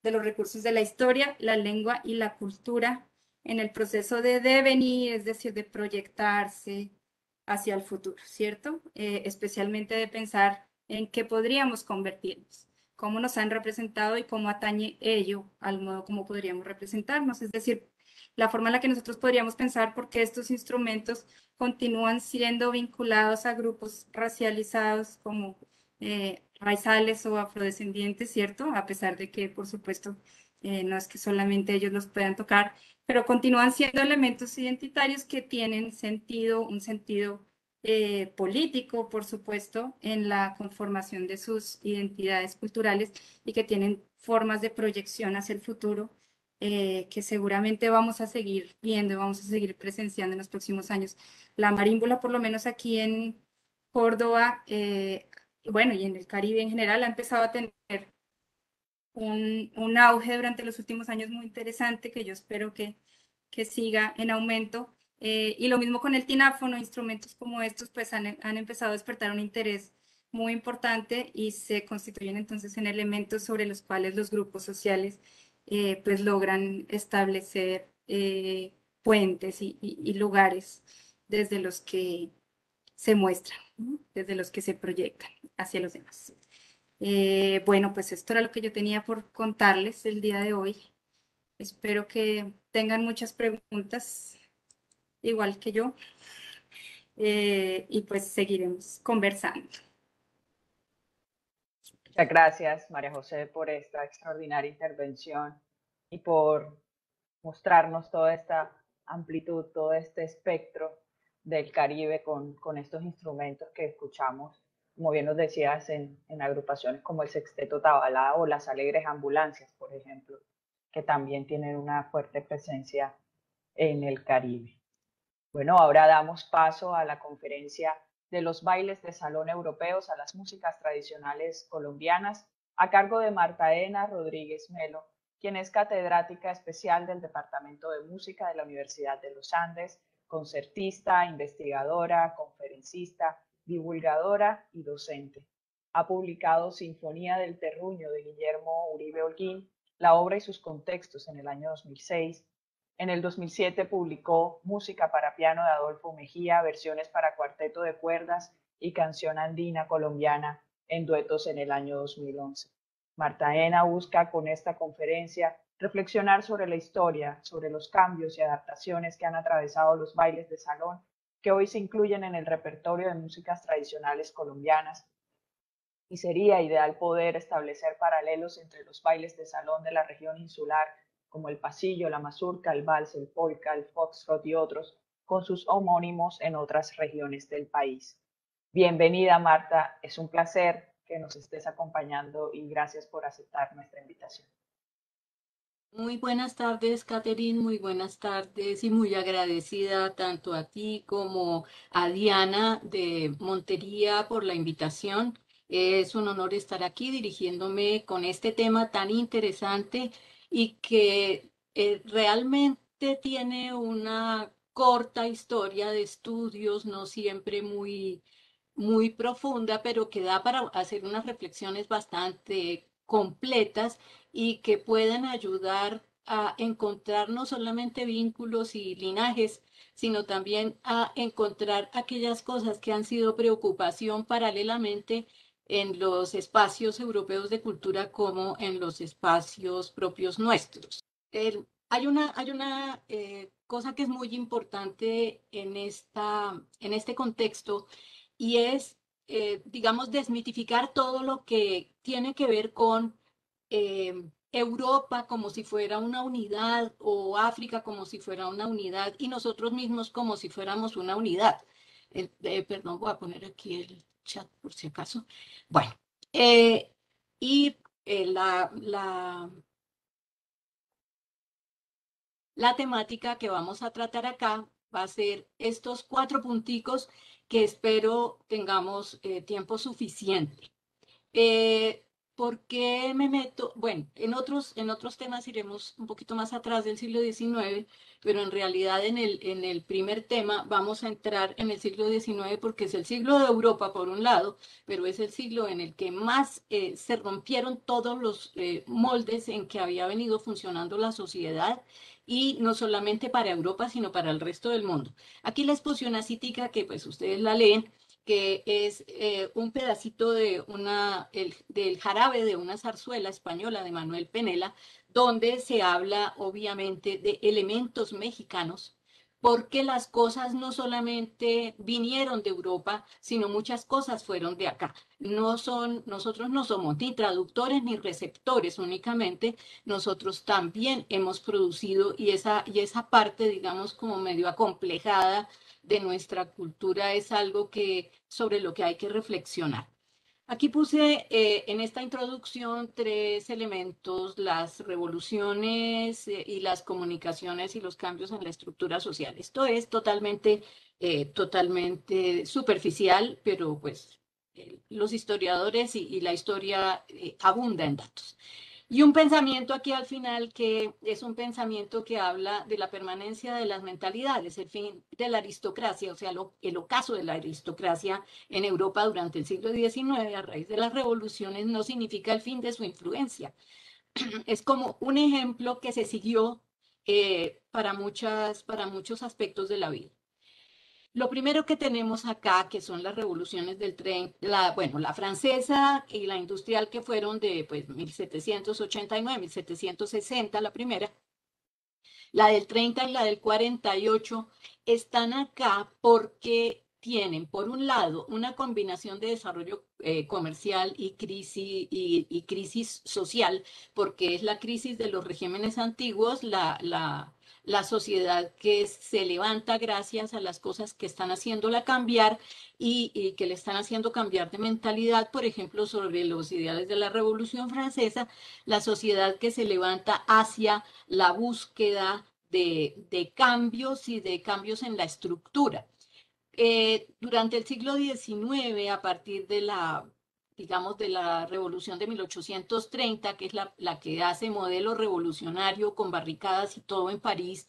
de los recursos de la historia, la lengua y la cultura en el proceso de devenir, es decir, de proyectarse hacia el futuro, ¿cierto? Especialmente de pensar en qué podríamos convertirnos, cómo nos han representado y cómo atañe ello al modo como podríamos representarnos, es decir, la forma en la que nosotros podríamos pensar por qué estos instrumentos continúan siendo vinculados a grupos racializados como raizales o afrodescendientes, ¿cierto? A pesar de que, por supuesto, no es que solamente ellos los puedan tocar, pero continúan siendo elementos identitarios que tienen sentido, un sentido político, por supuesto, en la conformación de sus identidades culturales y que tienen formas de proyección hacia el futuro que seguramente vamos a seguir viendo y vamos a seguir presenciando en los próximos años. La marímbula, por lo menos aquí en Córdoba, bueno, y en el Caribe en general, ha empezado a tener un auge durante los últimos años muy interesante que yo espero que siga en aumento. Y lo mismo con el tináfono, instrumentos como estos pues han empezado a despertar un interés muy importante y se constituyen entonces en elementos sobre los cuales los grupos sociales pues logran establecer puentes y lugares desde los que se muestran, ¿no? Desde los que se proyectan hacia los demás. Bueno, pues esto era lo que yo tenía por contarles el día de hoy. Espero que tengan muchas preguntas, igual que yo, y pues seguiremos conversando. Muchas gracias, María José, por esta extraordinaria intervención y por mostrarnos toda esta amplitud, todo este espectro del Caribe con estos instrumentos que escuchamos, como bien nos decías, en agrupaciones como el Sexteto Tabalá o las Alegres Ambulancias, por ejemplo, que también tienen una fuerte presencia en el Caribe. Bueno, ahora damos paso a la conferencia de los bailes de salón europeos a las músicas tradicionales colombianas, a cargo de Marta Ena Rodríguez Melo, quien es catedrática especial del Departamento de Música de la Universidad de los Andes, concertista, investigadora, conferencista, divulgadora y docente. Ha publicado Sinfonía del Terruño de Guillermo Uribe Holguín, la obra y sus contextos en el año 2006, En el 2007 publicó Música para piano de Adolfo Mejía, versiones para cuarteto de cuerdas y canción andina colombiana en duetos en el año 2011. Marta Ena busca con esta conferencia reflexionar sobre la historia, sobre los cambios y adaptaciones que han atravesado los bailes de salón, que hoy se incluyen en el repertorio de músicas tradicionales colombianas, y sería ideal poder establecer paralelos entre los bailes de salón de la región insular, como el pasillo, la mazurca, el vals, el polka, el foxtrot y otros, con sus homónimos en otras regiones del país. Bienvenida, Marta, es un placer que nos estés acompañando y gracias por aceptar nuestra invitación. Muy buenas tardes, Catherine, muy buenas tardes y muy agradecida tanto a ti como a Diana de Montería por la invitación. Es un honor estar aquí dirigiéndome con este tema tan interesante y que realmente tiene una corta historia de estudios, no siempre muy profunda, pero que da para hacer unas reflexiones bastante completas y que pueden ayudar a encontrar no solamente vínculos y linajes, sino también a encontrar aquellas cosas que han sido preocupación paralelamente en los espacios europeos de cultura como en los espacios propios nuestros. Hay una cosa que es muy importante en este contexto y es, digamos, desmitificar todo lo que tiene que ver con Europa como si fuera una unidad o África como si fuera una unidad y nosotros mismos como si fuéramos una unidad. Perdón, voy a poner aquí el chat por si acaso. Bueno, eh, y la temática que vamos a tratar acá va a ser estos 4 punticos que espero tengamos tiempo suficiente. Eh, ¿Por qué me meto? Bueno, en otros temas iremos un poquito más atrás del siglo XIX, pero en realidad en el primer tema vamos a entrar en el siglo XIX porque es el siglo de Europa por un lado, pero es el siglo en el que más se rompieron todos los moldes en que había venido funcionando la sociedad y no solamente para Europa, sino para el resto del mundo. Aquí les puse una citica que pues ustedes la leen que es un pedacito del jarabe de una zarzuela española de Manuel Penela, donde se habla obviamente de elementos mexicanos, porque las cosas no solamente vinieron de Europa, sino muchas cosas fueron de acá. Nosotros no somos ni traductores ni receptores únicamente, nosotros también hemos producido y esa parte, digamos, como medio acomplejada de nuestra cultura es algo sobre lo que hay que reflexionar. Aquí puse en esta introducción 3 elementos: las revoluciones y las comunicaciones y los cambios en la estructura social. Esto es totalmente superficial, pero pues los historiadores y la historia abunda en datos. Y un pensamiento aquí al final que es un pensamiento que habla de la permanencia de las mentalidades, el fin de la aristocracia, o sea, el ocaso de la aristocracia en Europa durante el siglo XIX a raíz de las revoluciones no significa el fin de su influencia. Es como un ejemplo que se siguió para muchos aspectos de la vida. Lo primero que tenemos acá, que son las revoluciones del tren, bueno, la francesa y la industrial que fueron de pues, 1789, 1760, la primera, la del 30 y la del 48, están acá porque tienen, por un lado, una combinación de desarrollo comercial y crisis social, porque es la crisis de los regímenes antiguos, la sociedad que se levanta gracias a las cosas que están haciéndola cambiar y que le están haciendo cambiar de mentalidad, por ejemplo, sobre los ideales de la Revolución Francesa, la sociedad que se levanta hacia la búsqueda de cambios y de cambios en la estructura. Durante el siglo XIX, a partir digamos, de la Revolución de 1830, que es la que hace modelo revolucionario con barricadas y todo en París,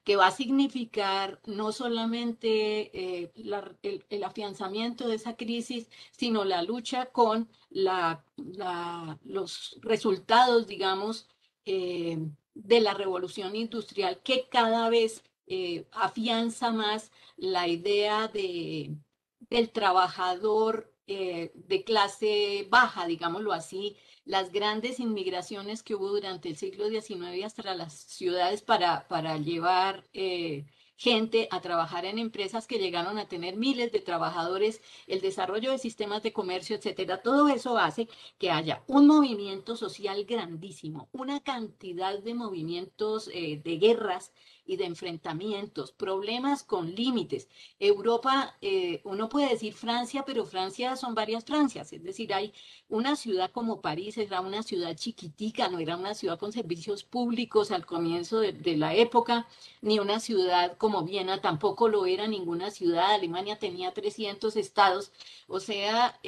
que va a significar no solamente el afianzamiento de esa crisis, sino la lucha con los resultados, digamos, de la revolución industrial que cada vez afianza más la idea del trabajador de clase baja, digámoslo así, las grandes inmigraciones que hubo durante el siglo XIX hasta las ciudades para llevar gente a trabajar en empresas que llegaron a tener miles de trabajadores, el desarrollo de sistemas de comercio, etcétera. Todo eso hace que haya un movimiento social grandísimo, una cantidad de movimientos de guerras y de enfrentamientos, problemas con límites. Europa, uno puede decir Francia, pero Francia son varias Francias, es decir, hay una ciudad como París, era una ciudad chiquitica, no era una ciudad con servicios públicos al comienzo de la época, ni una ciudad como Viena, tampoco lo era ninguna ciudad. Alemania tenía 300 estados, o sea,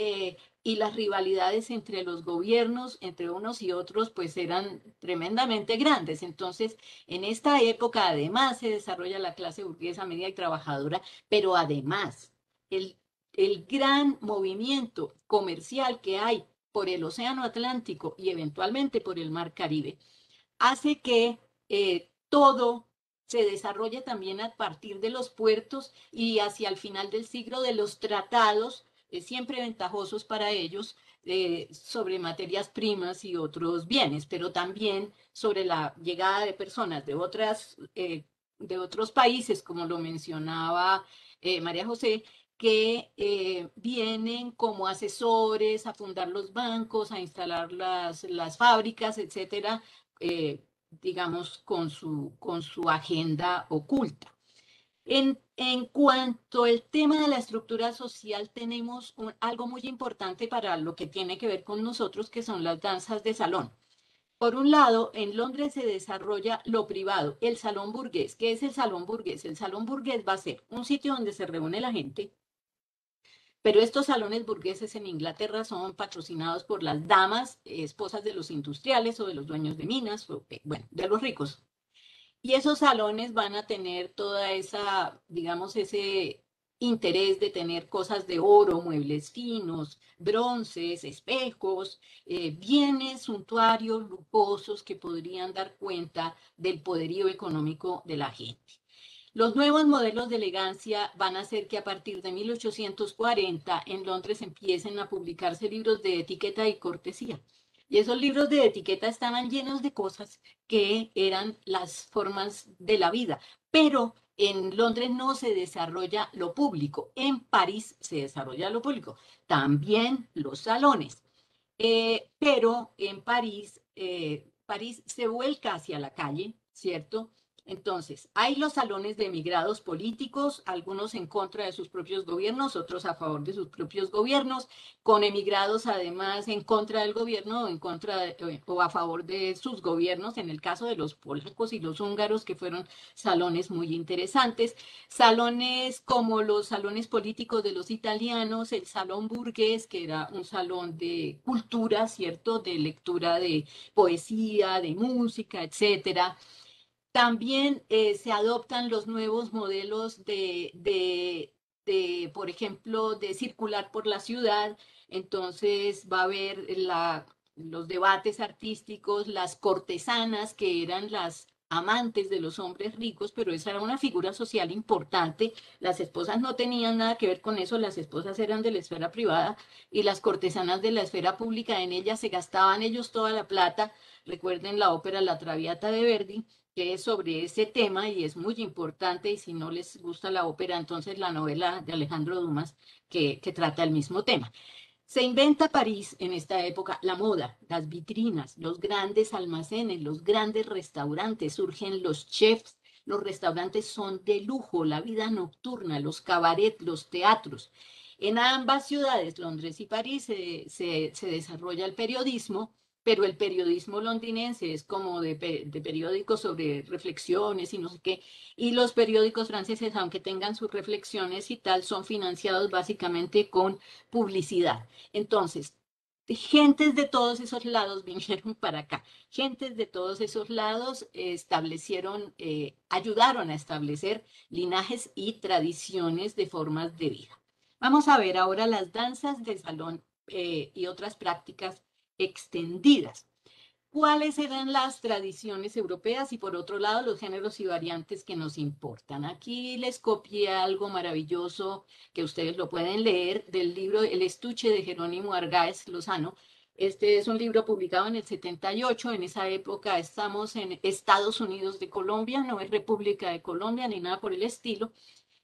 y las rivalidades entre los gobiernos, entre unos y otros, pues eran tremendamente grandes. Entonces, en esta época además se desarrolla la clase burguesa media y trabajadora, pero además el, el gran movimiento comercial que hay por el Océano Atlántico y eventualmente por el Mar Caribe hace que todo se desarrolle también a partir de los puertos y hacia el final del siglo de los tratados, siempre ventajosos para ellos, sobre materias primas y otros bienes, pero también sobre la llegada de personas de otros países, como lo mencionaba María José, que vienen como asesores a fundar los bancos, a instalar las fábricas, etcétera, digamos, con su agenda oculta. En cuanto al tema de la estructura social, tenemos algo muy importante para lo que tiene que ver con nosotros, que son las danzas de salón. Por un lado, en Londres se desarrolla lo privado, el salón burgués. ¿Qué es el salón burgués? El salón burgués va a ser un sitio donde se reúne la gente, pero estos salones burgueses en Inglaterra son patrocinados por las damas, esposas de los industriales o de los dueños de minas, o, bueno, de los ricos. Y esos salones van a tener toda esa, digamos, ese interés de tener cosas de oro, muebles finos, bronces, espejos, bienes suntuarios, lujosos que podrían dar cuenta del poderío económico de la gente. Los nuevos modelos de elegancia van a hacer que a partir de 1840 en Londres empiecen a publicarse libros de etiqueta y cortesía. Y esos libros de etiqueta estaban llenos de cosas que eran las formas de la vida. Pero en Londres no se desarrolla lo público, en París se desarrolla lo público. También los salones. Pero en París, París se vuelca hacia la calle, ¿cierto? Entonces, hay los salones de emigrados políticos, algunos en contra de sus propios gobiernos, otros a favor de sus propios gobiernos, con emigrados además en contra del gobierno o, o a favor de sus gobiernos, en el caso de los polacos y los húngaros, que fueron salones muy interesantes. Salones como los salones políticos de los italianos, el salón burgués, que era un salón de cultura, ¿cierto? De lectura de poesía, de música, etcétera. También se adoptan los nuevos modelos por ejemplo, de circular por la ciudad. Entonces va a haber los debates artísticos, las cortesanas, que eran las amantes de los hombres ricos, pero esa era una figura social importante. Las esposas no tenían nada que ver con eso, las esposas eran de la esfera privada y las cortesanas de la esfera pública. En ellas se gastaban ellos toda la plata. Recuerden la ópera La Traviata de Verdi, que es sobre ese tema y es muy importante, y si no les gusta la ópera, entonces la novela de Alejandro Dumas, que trata el mismo tema. Se inventa París en esta época, la moda, las vitrinas, los grandes almacenes, los grandes restaurantes, surgen los chefs, los restaurantes son de lujo, la vida nocturna, los cabarets, los teatros. En ambas ciudades, Londres y París, se desarrolla el periodismo, pero el periodismo londinense es como de periódicos sobre reflexiones y no sé qué, y los periódicos franceses, aunque tengan sus reflexiones y tal, son financiados básicamente con publicidad. Entonces, gentes de todos esos lados vinieron para acá. Gentes de todos esos lados establecieron, ayudaron a establecer linajes y tradiciones de formas de vida. Vamos a ver ahora las danzas de salón y otras prácticas extendidas. cuáles eran las tradiciones europeas y por otro lado los géneros y variantes que nos importan. Aquí les copié algo maravilloso que ustedes lo pueden leer del libro El estuche de Jerónimo Argáez Lozano. Este es un libro publicado en el 78, en esa época estamos en Estados Unidos de Colombia, no es República de Colombia ni nada por el estilo.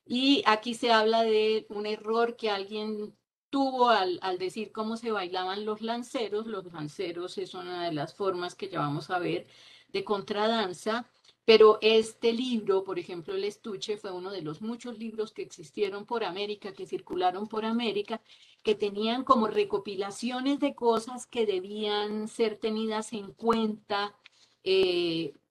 Y aquí se habla de un error que alguien tuvo al decir cómo se bailaban los lanceros. Los lanceros es una de las formas que ya vamos a ver de contradanza, pero este libro, por ejemplo, El estuche, fue uno de los muchos libros que existieron por América, que circularon por América, que tenían como recopilaciones de cosas que debían ser tenidas en cuenta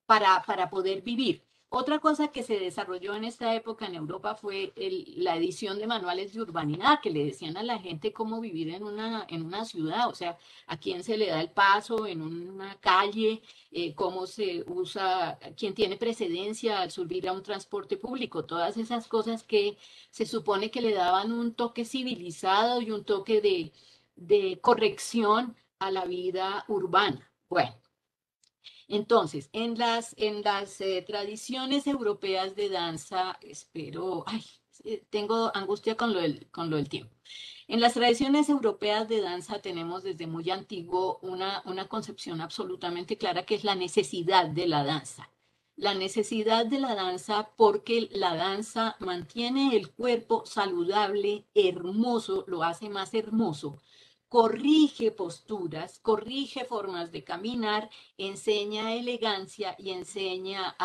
para poder vivir. Otra cosa que se desarrolló en esta época en Europa fue la edición de manuales de urbanidad, que le decían a la gente cómo vivir en una ciudad, o sea, a quién se le da el paso en una calle, cómo se usa, quién tiene precedencia al subir a un transporte público, todas esas cosas que se supone que le daban un toque civilizado y un toque de corrección a la vida urbana. Bueno. Entonces, en las tradiciones europeas de danza, tengo angustia con lo del tiempo. En las tradiciones europeas de danza tenemos desde muy antiguo una concepción absolutamente clara que es la necesidad de la danza. La necesidad de la danza porque la danza mantiene el cuerpo saludable, hermoso, lo hace más hermoso, corrige posturas, corrige formas de caminar, enseña elegancia y enseña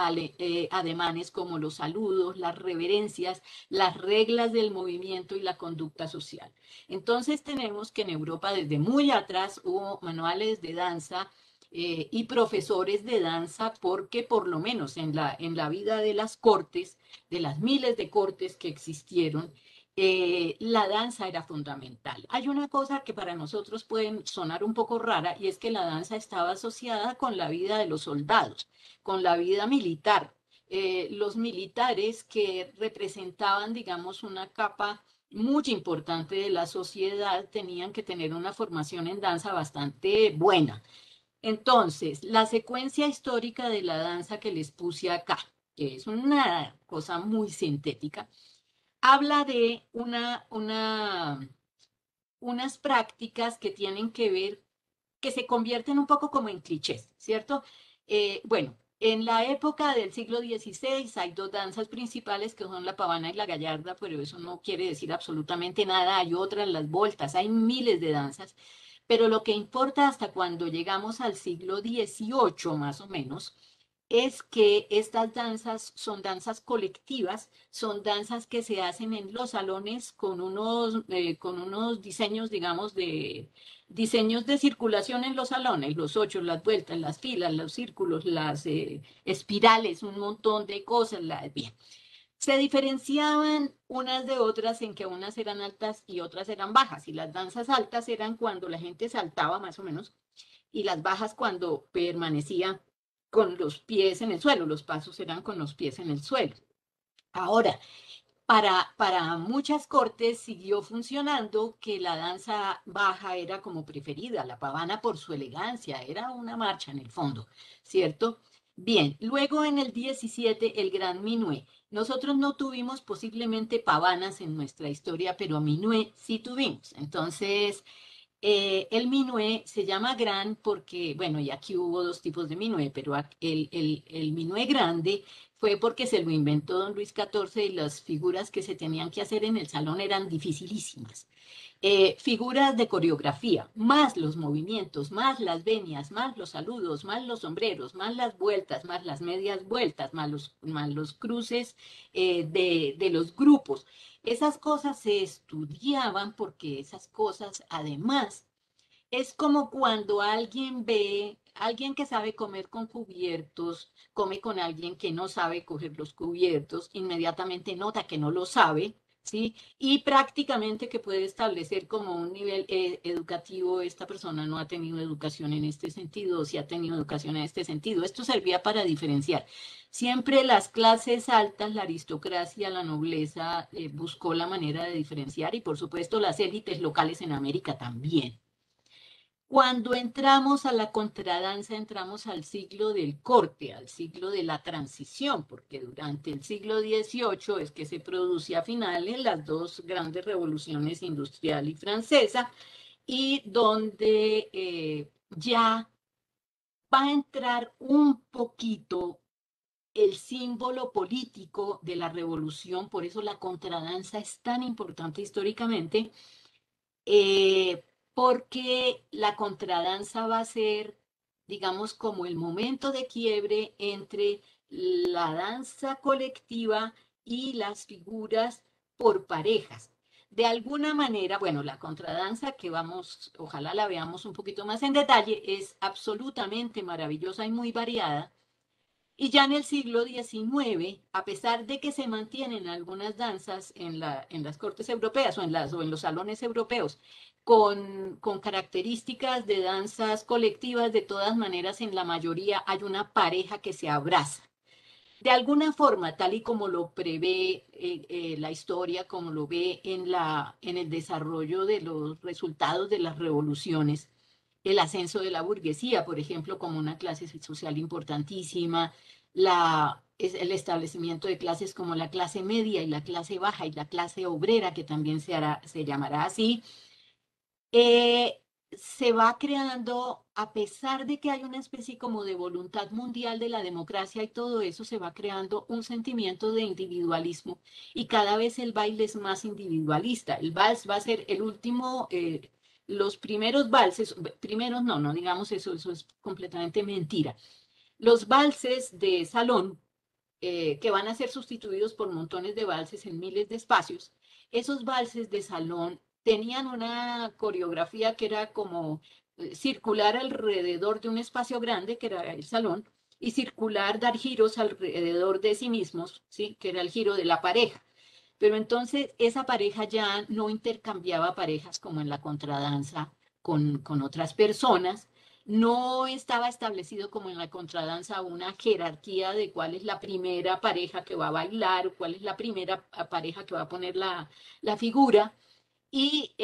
ademanes como los saludos, las reverencias, las reglas del movimiento y la conducta social. Entonces tenemos que en Europa desde muy atrás hubo manuales de danza y profesores de danza porque por lo menos en la vida de las cortes, de las miles de cortes que existieron, la danza era fundamental. Hay una cosa que para nosotros puede sonar un poco rara y es que la danza estaba asociada con la vida de los soldados, con la vida militar. Los militares que representaban, digamos, una capa muy importante de la sociedad tenían que tener una formación en danza bastante buena. Entonces, la secuencia histórica de la danza que les puse acá, que es una cosa muy sintética, habla de unas prácticas que tienen que ver, que se convierten un poco como en clichés, ¿cierto? Bueno, en la época del siglo XVI hay dos danzas principales que son la pavana y la gallarda, pero eso no quiere decir absolutamente nada. Hay otras, las voltas, hay miles de danzas, pero lo que importa hasta cuando llegamos al siglo XVIII más o menos es que estas danzas son danzas colectivas, son danzas que se hacen en los salones con unos diseños, digamos, diseños de circulación en los salones, los ochos, las vueltas, las filas, los círculos, las espirales, un montón de cosas. Bien. Se diferenciaban unas de otras en que unas eran altas y otras eran bajas, y las danzas altas eran cuando la gente saltaba más o menos, y las bajas cuando permanecía con los pies en el suelo, los pasos eran con los pies en el suelo. Ahora, para muchas cortes siguió funcionando que la danza baja era como preferida, la pavana por su elegancia, era una marcha en el fondo, ¿cierto? Bien, luego en el 17 el gran minué. Nosotros no tuvimos posiblemente pavanas en nuestra historia, pero minué sí tuvimos. Entonces, el minué se llama gran porque, bueno, y aquí hubo dos tipos de minué, pero el minué grande fue porque se lo inventó don Luis XIV y las figuras que se tenían que hacer en el salón eran dificilísimas. Figuras de coreografía, más los movimientos, más las venias, más los saludos, más los sombreros, más las vueltas, más las medias vueltas, más los cruces de los grupos. Esas cosas se estudiaban porque esas cosas, además, es como cuando alguien que sabe comer con cubiertos, come con alguien que no sabe coger los cubiertos, inmediatamente nota que no lo sabe, ¿sí? Y prácticamente que puede establecer como un nivel educativo, esta persona no ha tenido educación en este sentido, o si ha tenido educación en este sentido. Esto servía para diferenciar. Siempre las clases altas, la aristocracia, la nobleza, buscó la manera de diferenciar y por supuesto las élites locales en América también. Cuando entramos a la contradanza, entramos al siglo del corte, al siglo de la transición, porque durante el siglo XVIII es que se produce a finales las dos grandes revoluciones industrial y francesa, y donde ya va a entrar un poquito el símbolo político de la revolución, por eso la contradanza es tan importante históricamente, porque la contradanza va a ser, digamos, como el momento de quiebre entre la danza colectiva y las figuras por parejas. De alguna manera, bueno, la contradanza que vamos, ojalá la veamos un poquito más en detalle, es absolutamente maravillosa y muy variada. Y ya en el siglo XIX, a pesar de que se mantienen algunas danzas en las cortes europeas o en los salones europeos con características de danzas colectivas, de todas maneras en la mayoría hay una pareja que se abraza. De alguna forma, tal y como lo prevé la historia, como lo ve en el desarrollo de los resultados de las revoluciones, el ascenso de la burguesía, por ejemplo, como una clase social importantísima, el establecimiento de clases como la clase media y la clase baja y la clase obrera, que también se llamará así, se va creando, a pesar de que hay una especie como de voluntad mundial de la democracia y todo eso, se va creando un sentimiento de individualismo y cada vez el baile es más individualista. El vals va a ser el último, los primeros valses, primeros no, no digamos eso, eso es completamente mentira. Los valses de salón, que van a ser sustituidos por montones de valses en miles de espacios, esos valses de salón tenían una coreografía que era como circular alrededor de un espacio grande, que era el salón, y circular, dar giros alrededor de sí mismos, ¿sí? Que era el giro de la pareja. Pero entonces esa pareja ya no intercambiaba parejas como en la contradanza con otras personas. No estaba establecido como en la contradanza una jerarquía de cuál es la primera pareja que va a bailar o cuál es la primera pareja que va a poner la figura. Y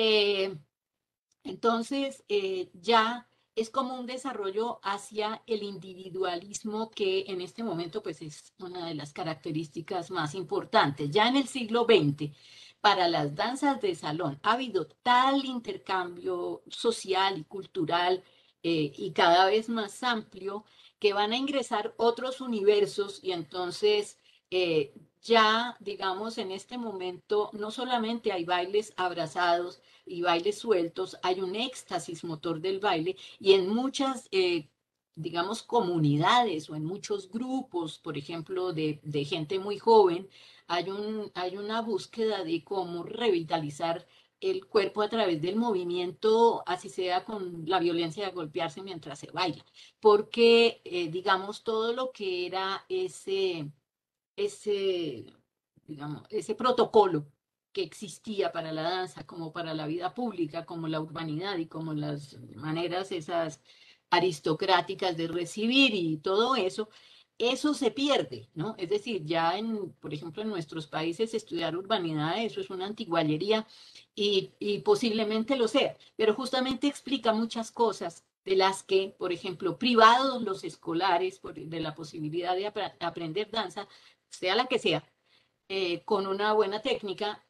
entonces, ya es como un desarrollo hacia el individualismo que en este momento pues es una de las características más importantes. Ya en el siglo XX, para las danzas de salón ha habido tal intercambio social y cultural y cada vez más amplio que van a ingresar otros universos y entonces ya, digamos, en este momento no solamente hay bailes abrazados, y bailes sueltos, hay un éxtasis motor del baile y en muchas, digamos, comunidades o en muchos grupos, por ejemplo, de gente muy joven, hay una búsqueda de cómo revitalizar el cuerpo a través del movimiento, así sea con la violencia de golpearse mientras se baila, porque, digamos, todo lo que era ese, digamos, ese protocolo que existía para la danza, como para la vida pública, como la urbanidad y como las maneras esas aristocráticas de recibir y todo eso, eso se pierde, ¿no? Es decir, ya en, por ejemplo, en nuestros países estudiar urbanidad, eso es una antiguallería y posiblemente lo sea, pero justamente explica muchas cosas de las que, por ejemplo, privados los escolares de la posibilidad de aprender danza, sea la que sea, con una buena técnica,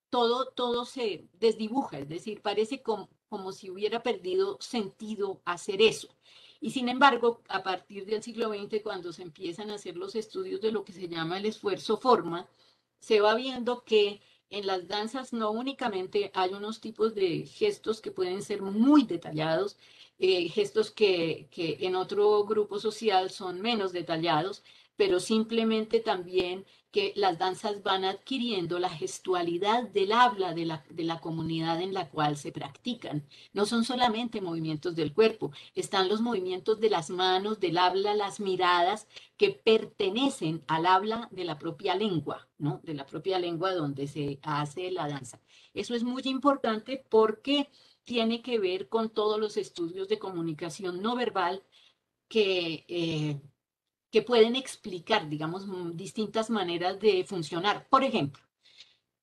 todo se desdibuja, es decir, parece como si hubiera perdido sentido hacer eso. Y sin embargo, a partir del siglo XX, cuando se empiezan a hacer los estudios de lo que se llama el esfuerzo forma, se va viendo que en las danzas no únicamente hay unos tipos de gestos que pueden ser muy detallados, gestos que en otro grupo social son menos detallados, pero simplemente también que las danzas van adquiriendo la gestualidad del habla de la comunidad en la cual se practican. No son solamente movimientos del cuerpo, están los movimientos de las manos, del habla, las miradas, que pertenecen al habla de la propia lengua, ¿no? De la propia lengua donde se hace la danza. Eso es muy importante porque tiene que ver con todos los estudios de comunicación no verbal que pueden explicar, digamos, distintas maneras de funcionar. Por ejemplo,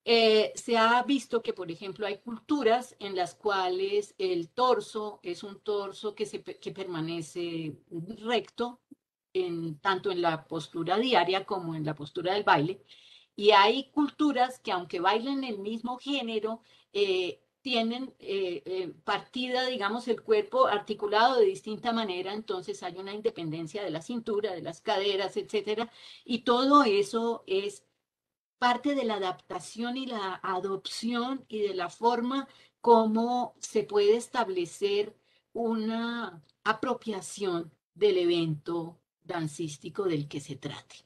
Se ha visto que, por ejemplo, hay culturas en las cuales el torso es un torso que permanece recto, tanto en la postura diaria como en la postura del baile. Y hay culturas que, aunque bailen el mismo género, tienen partida, digamos, el cuerpo articulado de distinta manera, entonces hay una independencia de la cintura, de las caderas, etcétera, y todo eso es parte de la adaptación y la adopción y de la forma como se puede establecer una apropiación del evento dancístico del que se trate.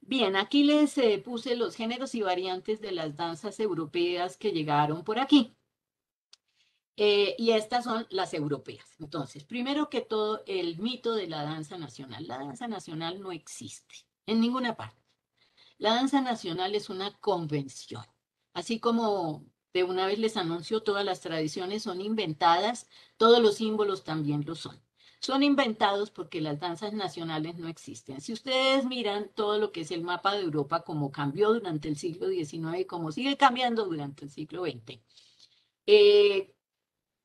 Bien, aquí les puse los géneros y variantes de las danzas europeas que llegaron por aquí. Y estas son las europeas. Entonces, primero que todo, el mito de la danza nacional. La danza nacional no existe en ninguna parte. La danza nacional es una convención. Así como de una vez les anuncio, todas las tradiciones son inventadas, todos los símbolos también lo son. Son inventados porque las danzas nacionales no existen. Si ustedes miran todo lo que es el mapa de Europa, como cambió durante el siglo XIX y como sigue cambiando durante el siglo XX,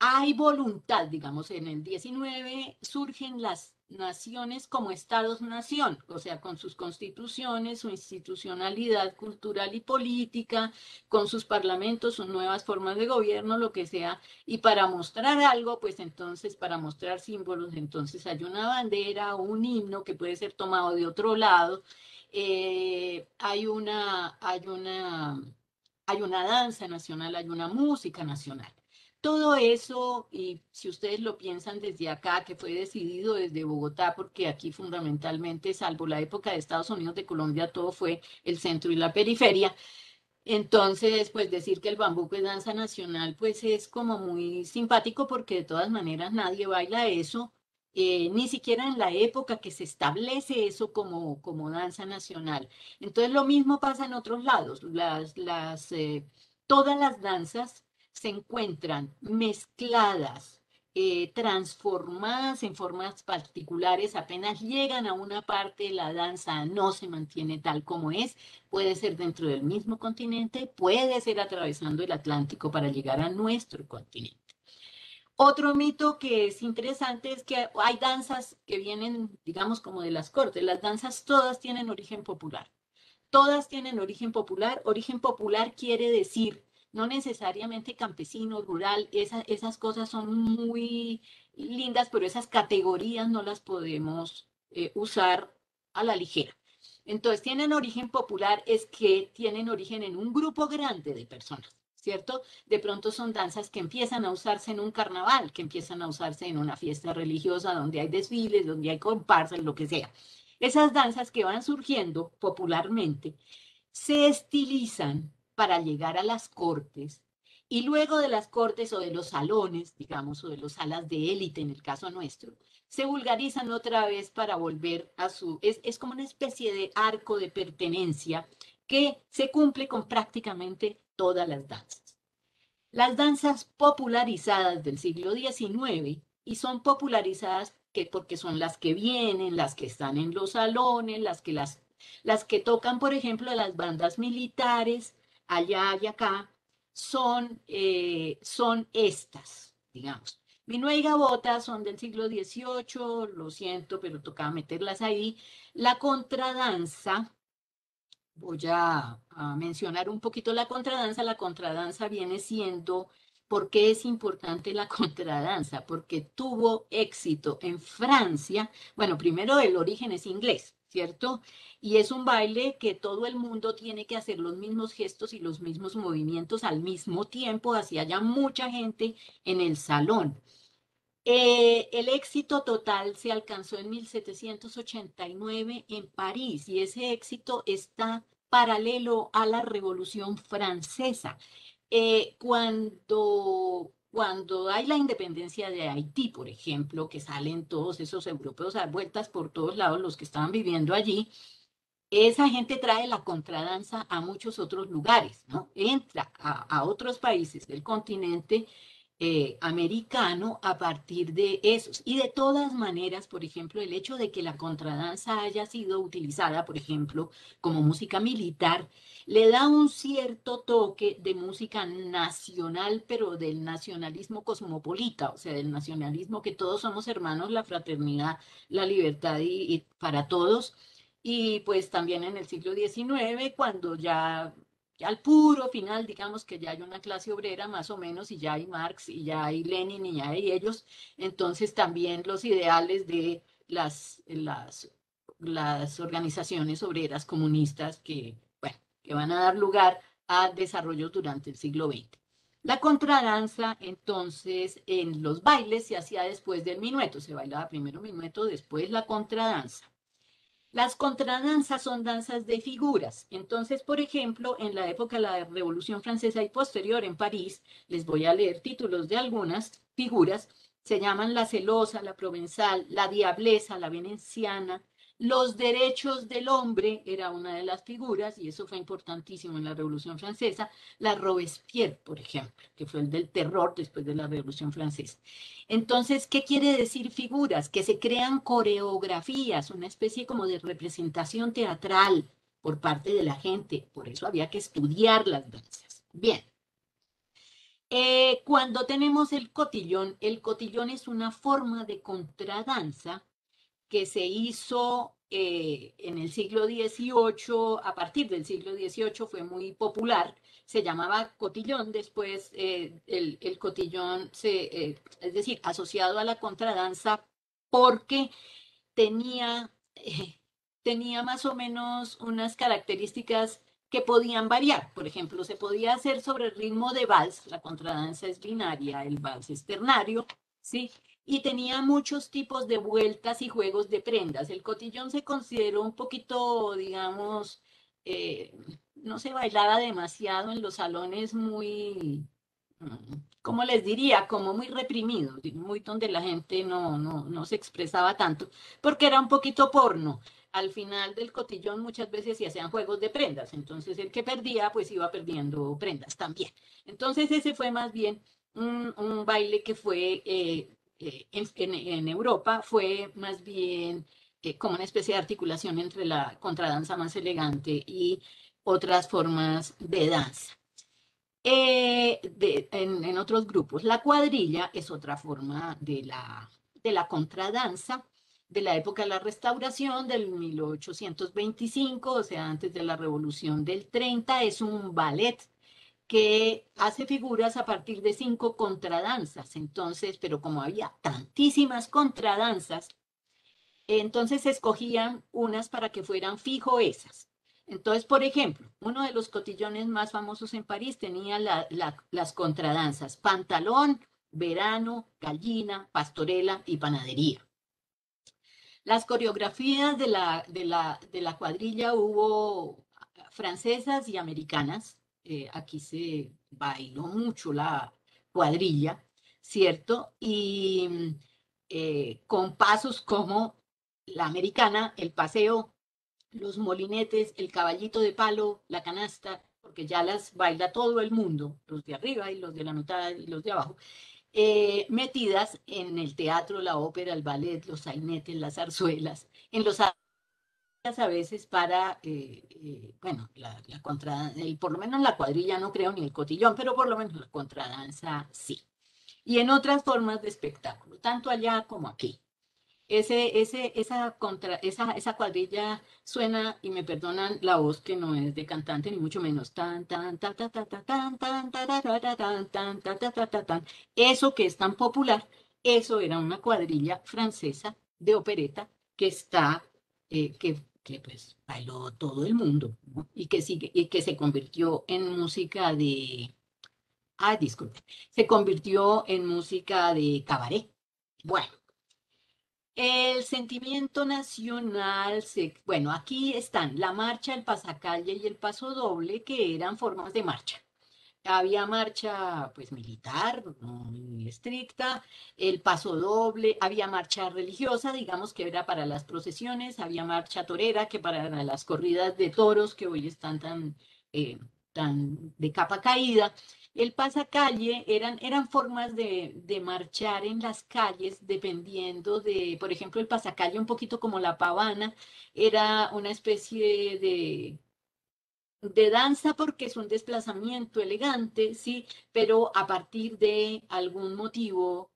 hay voluntad, digamos, en el 19 surgen las naciones como estados-nación, o sea, con sus constituciones, su institucionalidad cultural y política, con sus parlamentos, sus nuevas formas de gobierno, lo que sea, y para mostrar algo, pues entonces, para mostrar símbolos, entonces hay una bandera o un himno que puede ser tomado de otro lado, hay una danza nacional, hay una música nacional. Todo eso, y si ustedes lo piensan desde acá, que fue decidido desde Bogotá, porque aquí fundamentalmente, salvo la época de Estados Unidos, de Colombia, todo fue el centro y la periferia. Entonces, pues decir que el bambuco es danza nacional, pues es como muy simpático porque de todas maneras nadie baila eso, ni siquiera en la época que se establece eso como danza nacional. Entonces, lo mismo pasa en otros lados. Todas las danzas se encuentran mezcladas, transformadas en formas particulares, apenas llegan a una parte, la danza no se mantiene tal como es, puede ser dentro del mismo continente, puede ser atravesando el Atlántico para llegar a nuestro continente. Otro mito que es interesante es que hay danzas que vienen, digamos, como de las cortes. Las danzas todas tienen origen popular. Todas tienen origen popular. Origen popular quiere decir no necesariamente campesino, rural, esas cosas son muy lindas, pero esas categorías no las podemos usar a la ligera. Entonces, tienen origen popular, es que tienen origen en un grupo grande de personas, ¿cierto? De pronto son danzas que empiezan a usarse en un carnaval, que empiezan a usarse en una fiesta religiosa donde hay desfiles, donde hay comparsas, lo que sea. Esas danzas que van surgiendo popularmente se estilizan para llegar a las cortes y luego de las cortes o de los salones, digamos, o de las salas de élite en el caso nuestro, se vulgarizan otra vez para volver a su... Es como una especie de arco de pertenencia que se cumple con prácticamente todas las danzas. Las danzas popularizadas del siglo XIX, y son popularizadas porque son las que vienen, las que están en los salones, las que tocan, por ejemplo, las bandas militares, allá y acá, son estas, digamos. Minué y Gavota son del siglo XVIII, lo siento, pero tocaba meterlas ahí. La contradanza, voy a mencionar un poquito la contradanza. La contradanza viene siendo, ¿por qué es importante la contradanza? Porque tuvo éxito en Francia. Bueno, primero el origen es inglés, ¿cierto? Y es un baile que todo el mundo tiene que hacer los mismos gestos y los mismos movimientos al mismo tiempo, así haya mucha gente en el salón. El éxito total se alcanzó en 1789 en París y ese éxito está paralelo a la Revolución Francesa. Cuando hay la independencia de Haití, por ejemplo, que salen todos esos europeos a vueltas por todos lados, los que estaban viviendo allí, esa gente trae la contradanza a muchos otros lugares, ¿no? Entra a otros países del continente americano a partir de esos. Y de todas maneras, por ejemplo, el hecho de que la contradanza haya sido utilizada, por ejemplo, como música militar, le da un cierto toque de música nacional, pero del nacionalismo cosmopolita, o sea, del nacionalismo que todos somos hermanos, la fraternidad, la libertad y para todos. Y pues también en el siglo XIX, cuando ya al puro final, digamos que ya hay una clase obrera más o menos, y ya hay Marx, y ya hay Lenin, y ya hay ellos, entonces también los ideales de las organizaciones obreras comunistas que, bueno, que van a dar lugar a desarrollos durante el siglo XX. La contradanza, entonces, en los bailes se hacía después del minueto, se bailaba primero minueto, después la contradanza. Las contradanzas son danzas de figuras. Entonces, por ejemplo, en la época de la Revolución Francesa y posterior en París, les voy a leer títulos de algunas figuras. Se llaman la celosa, la provenzal, la diablesa, la veneciana. Los derechos del hombre era una de las figuras, y eso fue importantísimo en la Revolución Francesa. La Robespierre, por ejemplo, que fue el del terror después de la Revolución Francesa. Entonces, ¿qué quiere decir figuras? Que se crean coreografías, una especie como de representación teatral por parte de la gente. Por eso había que estudiar las danzas. Bien. Cuando tenemos el cotillón es una forma de contradanza que se hizo en el siglo XVIII, a partir del siglo XVIII fue muy popular, se llamaba cotillón, después el cotillón, es decir, asociado a la contradanza, porque tenía, tenía más o menos unas características que podían variar. Por ejemplo, se podía hacer sobre el ritmo de vals, la contradanza es binaria, el vals es ternario, ¿sí? Y tenía muchos tipos de vueltas y juegos de prendas. El cotillón se consideró un poquito, digamos, eh, no se bailaba demasiado en los salones muy, ¿cómo les diría? Como muy reprimido, muy donde la gente no se expresaba tanto, porque era un poquito porno. Al final del cotillón muchas veces se hacían juegos de prendas, entonces el que perdía pues iba perdiendo prendas también. Entonces ese fue más bien un baile que fue en Europa, fue más bien como una especie de articulación entre la contradanza más elegante y otras formas de danza. En otros grupos. La cuadrilla es otra forma de la contradanza de la época de la Restauración del 1825, o sea, antes de la Revolución del 30, es un ballet que hace figuras a partir de 5 contradanzas. Entonces, pero como había tantísimas contradanzas, entonces escogían unas para que fueran fijo esas. Entonces, por ejemplo, uno de los cotillones más famosos en París tenía las contradanzas: pantalón, verano, gallina, pastorela y panadería. Las coreografías de la cuadrilla hubo francesas y americanas. Aquí se bailó mucho la cuadrilla, ¿cierto? Y con pasos como la americana, el paseo, los molinetes, el caballito de palo, la canasta, porque ya las baila todo el mundo, los de arriba y los de la mitad y los de abajo, metidas en el teatro, la ópera, el ballet, los sainetes, las zarzuelas, en los a veces para, bueno, por lo menos la cuadrilla no creo, ni el cotillón, pero por lo menos la contradanza sí. Y en otras formas de espectáculo, tanto allá como aquí. Esa cuadrilla suena, y me perdonan la voz que no es de cantante, ni mucho menos. Tan, tan, ta, ta, ta, ta, tan, tan, tararara, tan, tan, ta, ta, ta, ta, tan. Eso que es tan popular, eso era una cuadrilla francesa de opereta que está, que pues bailó todo el mundo, ¿no? Y que se convirtió en música de, disculpe, se convirtió en música de cabaret. Bueno. El sentimiento nacional, bueno, aquí están la marcha, el pasacalle y el paso doble, que eran formas de marcha. Había marcha, pues, militar, muy estricta, el paso doble, había marcha religiosa, digamos que era para las procesiones, había marcha torera, que para las corridas de toros, que hoy están tan de capa caída. El pasacalle eran formas de marchar en las calles dependiendo de, por ejemplo, el pasacalle un poquito como la pavana, era una especie de danza porque es un desplazamiento elegante, sí, pero a partir de algún motivo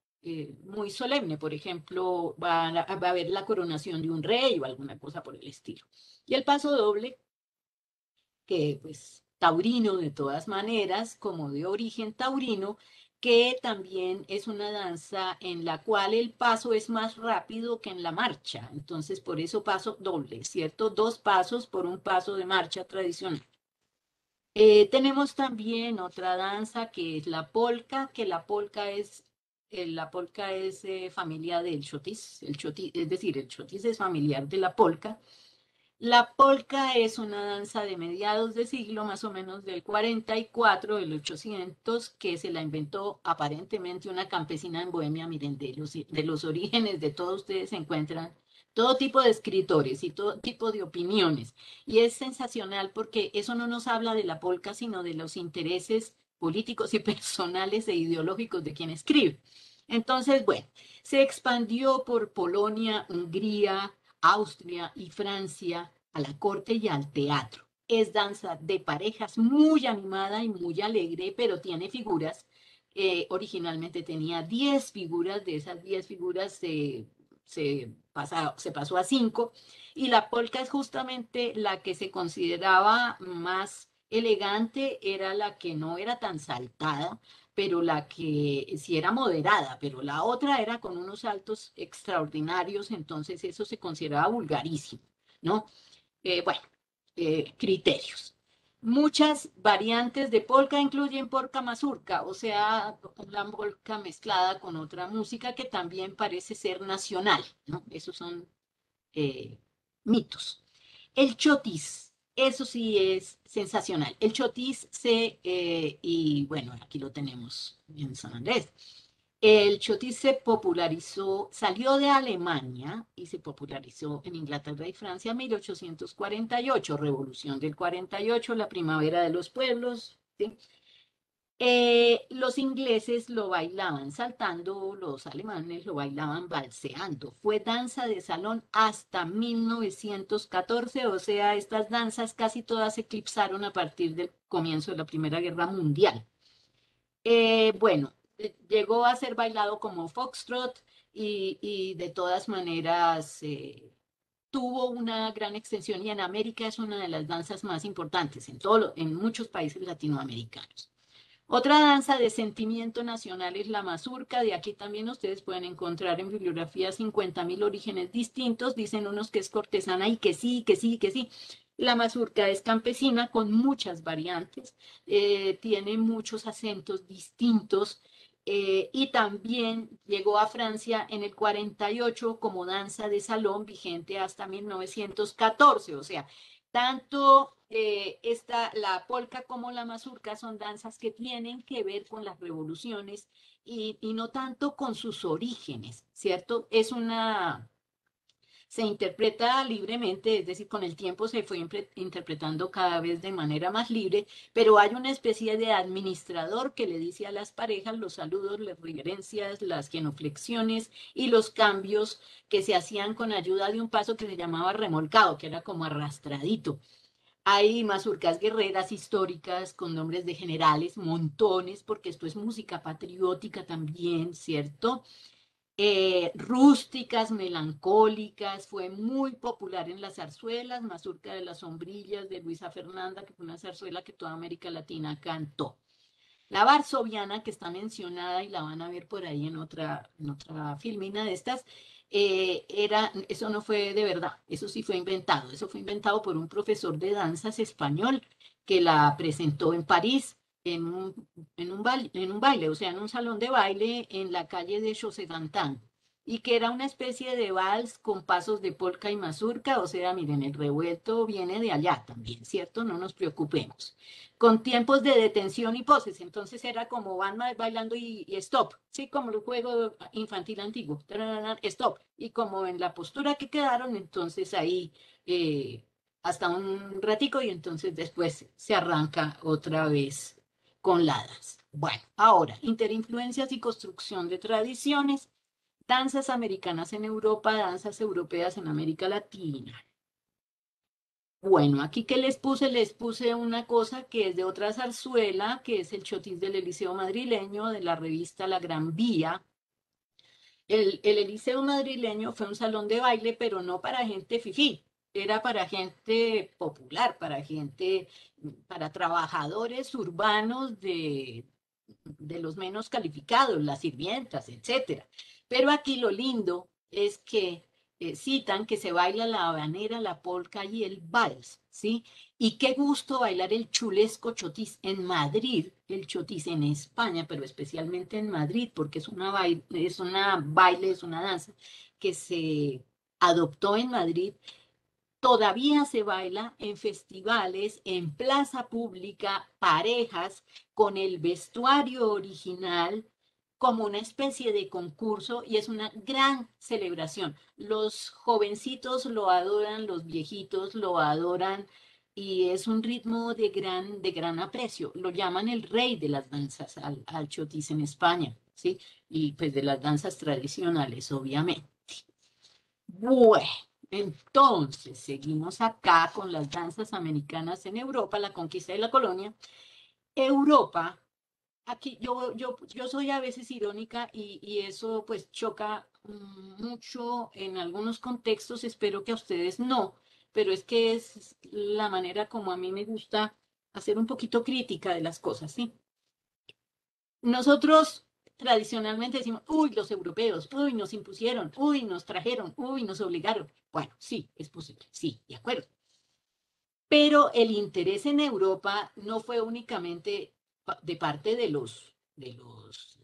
muy solemne, por ejemplo, va a haber la coronación de un rey o alguna cosa por el estilo. Y el paso doble, que pues taurino de todas maneras, como de origen taurino, que también es una danza en la cual el paso es más rápido que en la marcha. Entonces, por eso paso doble, ¿cierto? Dos pasos por un paso de marcha tradicional. Tenemos también otra danza que es la polca, que la polca es familia del chotis, es decir, el chotis es familiar de la polca. La polca es una danza de mediados de siglo, más o menos del 44, del 800, que se la inventó aparentemente una campesina en Bohemia. Miren, de los orígenes de todos ustedes se encuentran todo tipo de escritores y todo tipo de opiniones. Y es sensacional porque eso no nos habla de la polca, sino de los intereses políticos y personales e ideológicos de quien escribe. Entonces, bueno, se expandió por Polonia, Hungría, Austria y Francia a la corte y al teatro. Es danza de parejas muy animada y muy alegre, pero tiene figuras. Originalmente tenía 10 figuras, de esas 10 figuras se pasó a 5, y la polka es justamente la que se consideraba más elegante, era la que no era tan saltada, pero la que sí era moderada, pero la otra era con unos saltos extraordinarios, entonces eso se consideraba vulgarísimo, ¿no? Bueno, criterios. Muchas variantes de polka incluyen polka mazurka, o sea, la polka mezclada con otra música que también parece ser nacional, ¿no? Esos son eh, mitos. El chotis, eso sí es sensacional. El chotis y bueno, aquí lo tenemos en San Andrés. El chotis se popularizó, salió de Alemania y se popularizó en Inglaterra y Francia en 1848, Revolución del 48, la primavera de los pueblos, ¿sí? Los ingleses lo bailaban saltando, los alemanes lo bailaban valseando. Fue danza de salón hasta 1914, o sea, estas danzas casi todas se eclipsaron a partir del comienzo de la Primera Guerra Mundial. Bueno, llegó a ser bailado como foxtrot y de todas maneras tuvo una gran extensión y en América es una de las danzas más importantes en muchos países latinoamericanos. Otra danza de sentimiento nacional es la mazurca. De aquí también ustedes pueden encontrar en bibliografía 50.000 orígenes distintos. Dicen unos que es cortesana y que sí, que sí, que sí. La mazurca es campesina con muchas variantes, tiene muchos acentos distintos y también llegó a Francia en el 48 como danza de salón vigente hasta 1914. O sea, tanto la polca como la mazurca son danzas que tienen que ver con las revoluciones y no tanto con sus orígenes, ¿cierto? Se interpreta libremente, es decir, con el tiempo se fue interpretando cada vez de manera más libre, pero hay una especie de administrador que le dice a las parejas los saludos, las reverencias, las genuflexiones y los cambios que se hacían con ayuda de un paso que se llamaba remolcado, que era como arrastradito. Hay mazurcas guerreras históricas con nombres de generales, montones, porque esto es música patriótica también, ¿cierto? Rústicas, melancólicas, fue muy popular en las zarzuelas, mazurca de las sombrillas de Luisa Fernanda, que fue una zarzuela que toda América Latina cantó. La varsoviana, que está mencionada y la van a ver por ahí en otra filmina de estas, eso no fue de verdad, eso sí fue inventado. Eso fue inventado por un profesor de danzas español que la presentó en París en un baile, o sea, en un salón de baile en la calle de Chosegantan, y que era una especie de vals con pasos de polka y mazurca. O sea, miren, el revuelto viene de allá también, ¿cierto? No nos preocupemos, con tiempos de detención y poses. Entonces era como van bailando y stop, sí, como el juego infantil antiguo, stop. Y como en la postura que quedaron, entonces ahí hasta un ratico y entonces después se arranca otra vez con la danza. Bueno, ahora, interinfluencias y construcción de tradiciones, danzas americanas en Europa, danzas europeas en América Latina. Bueno, aquí que les puse una cosa que es de otra zarzuela, que es el chotis del Eliseo madrileño, de la revista La Gran Vía. El Eliseo madrileño fue un salón de baile, pero no para gente fifí, era para gente popular, para trabajadores urbanos de los menos calificados, las sirvientas, etcétera. Pero aquí lo lindo es que citan que se baila la habanera, la polca y el vals, ¿sí? Y qué gusto bailar el chulesco chotis en Madrid, el chotis en España, pero especialmente en Madrid, porque es una baile, es una danza que se adoptó en Madrid. Todavía se baila en festivales, en plaza pública, parejas, con el vestuario original, como una especie de concurso y es una gran celebración. Los jovencitos lo adoran, los viejitos lo adoran y es un ritmo de gran aprecio. Lo llaman el rey de las danzas al chotis en España, ¿sí? Y pues de las danzas tradicionales, obviamente. Bueno, entonces seguimos acá con las danzas americanas en Europa, la conquista de la colonia. Europa, aquí yo soy a veces irónica y eso pues choca mucho en algunos contextos, espero que a ustedes no, pero es que es la manera como a mí me gusta hacer un poquito crítica de las cosas, ¿sí? Nosotros tradicionalmente decimos, uy, los europeos, uy, nos impusieron, uy, nos trajeron, uy, nos obligaron. Bueno, sí, es posible, sí, de acuerdo. Pero el interés en Europa no fue únicamente de parte de los, digamos,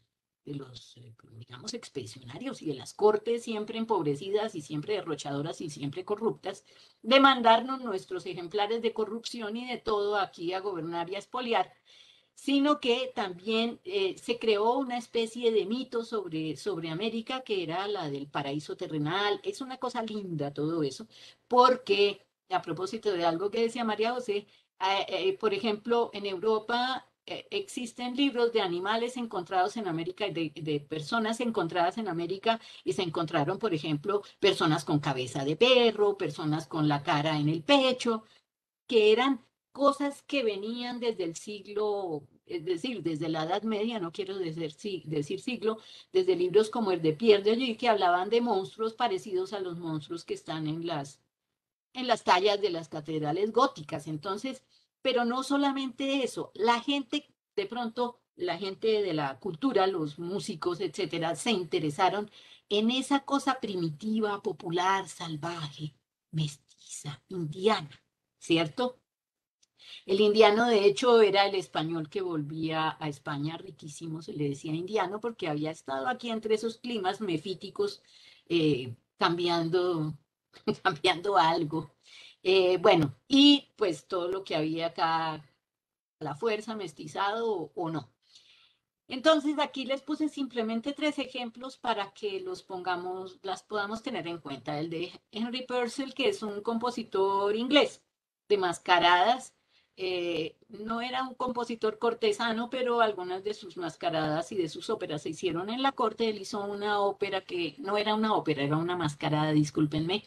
expedicionarios y de las cortes siempre empobrecidas y siempre derrochadoras y siempre corruptas, de mandarnos nuestros ejemplares de corrupción y de todo aquí a gobernar y a expoliar, sino que también se creó una especie de mito sobre América que era la del paraíso terrenal. Es una cosa linda todo eso, porque a propósito de algo que decía María José, por ejemplo, en Europa existen libros de animales encontrados en América, de personas encontradas en América, y se encontraron, por ejemplo, personas con cabeza de perro, personas con la cara en el pecho, que eran cosas que venían desde el siglo, es decir, desde la Edad Media, no quiero decir siglo, desde libros como el de Pierre de Allí, que hablaban de monstruos parecidos a los monstruos que están en las tallas de las catedrales góticas. Entonces, pero no solamente eso, la gente, de pronto, la gente de la cultura, los músicos, etcétera, se interesaron en esa cosa primitiva, popular, salvaje, mestiza, indiana, ¿cierto? El indiano, de hecho, era el español que volvía a España riquísimo, se le decía indiano, porque había estado aquí entre esos climas mefíticos, cambiando, cambiando algo. Bueno, y pues todo lo que había acá, a la fuerza, mestizado o no. Entonces, aquí les puse simplemente 3 ejemplos para que las podamos tener en cuenta. El de Henry Purcell, que es un compositor inglés de mascaradas. No era un compositor cortesano, pero algunas de sus mascaradas y de sus óperas se hicieron en la corte. Él hizo una ópera que no era una ópera, era una mascarada, discúlpenme,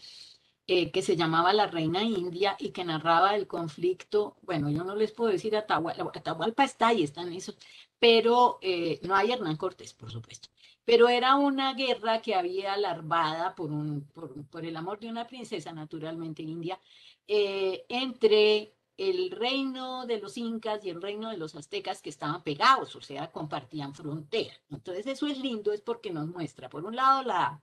que se llamaba La Reina India y que narraba el conflicto. Bueno, yo no les puedo decir Atahualpa está ahí, están esos, pero no hay Hernán Cortés, por supuesto. Pero era una guerra que había larvada por el amor de una princesa, naturalmente india, entre el reino de los incas y el reino de los aztecas, que estaban pegados, o sea, compartían frontera. Entonces eso es lindo, es porque nos muestra, por un lado, la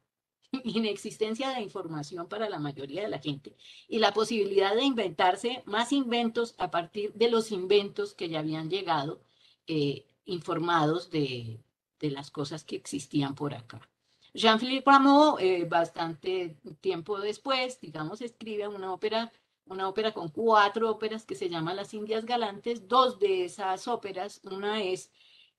inexistencia de información para la mayoría de la gente y la posibilidad de inventarse más inventos a partir de los inventos que ya habían llegado, informados de las cosas que existían por acá. Jean-Philippe Rameau, bastante tiempo después, digamos, escribe una ópera con 4 óperas que se llama Las Indias Galantes. 2 de esas óperas, una es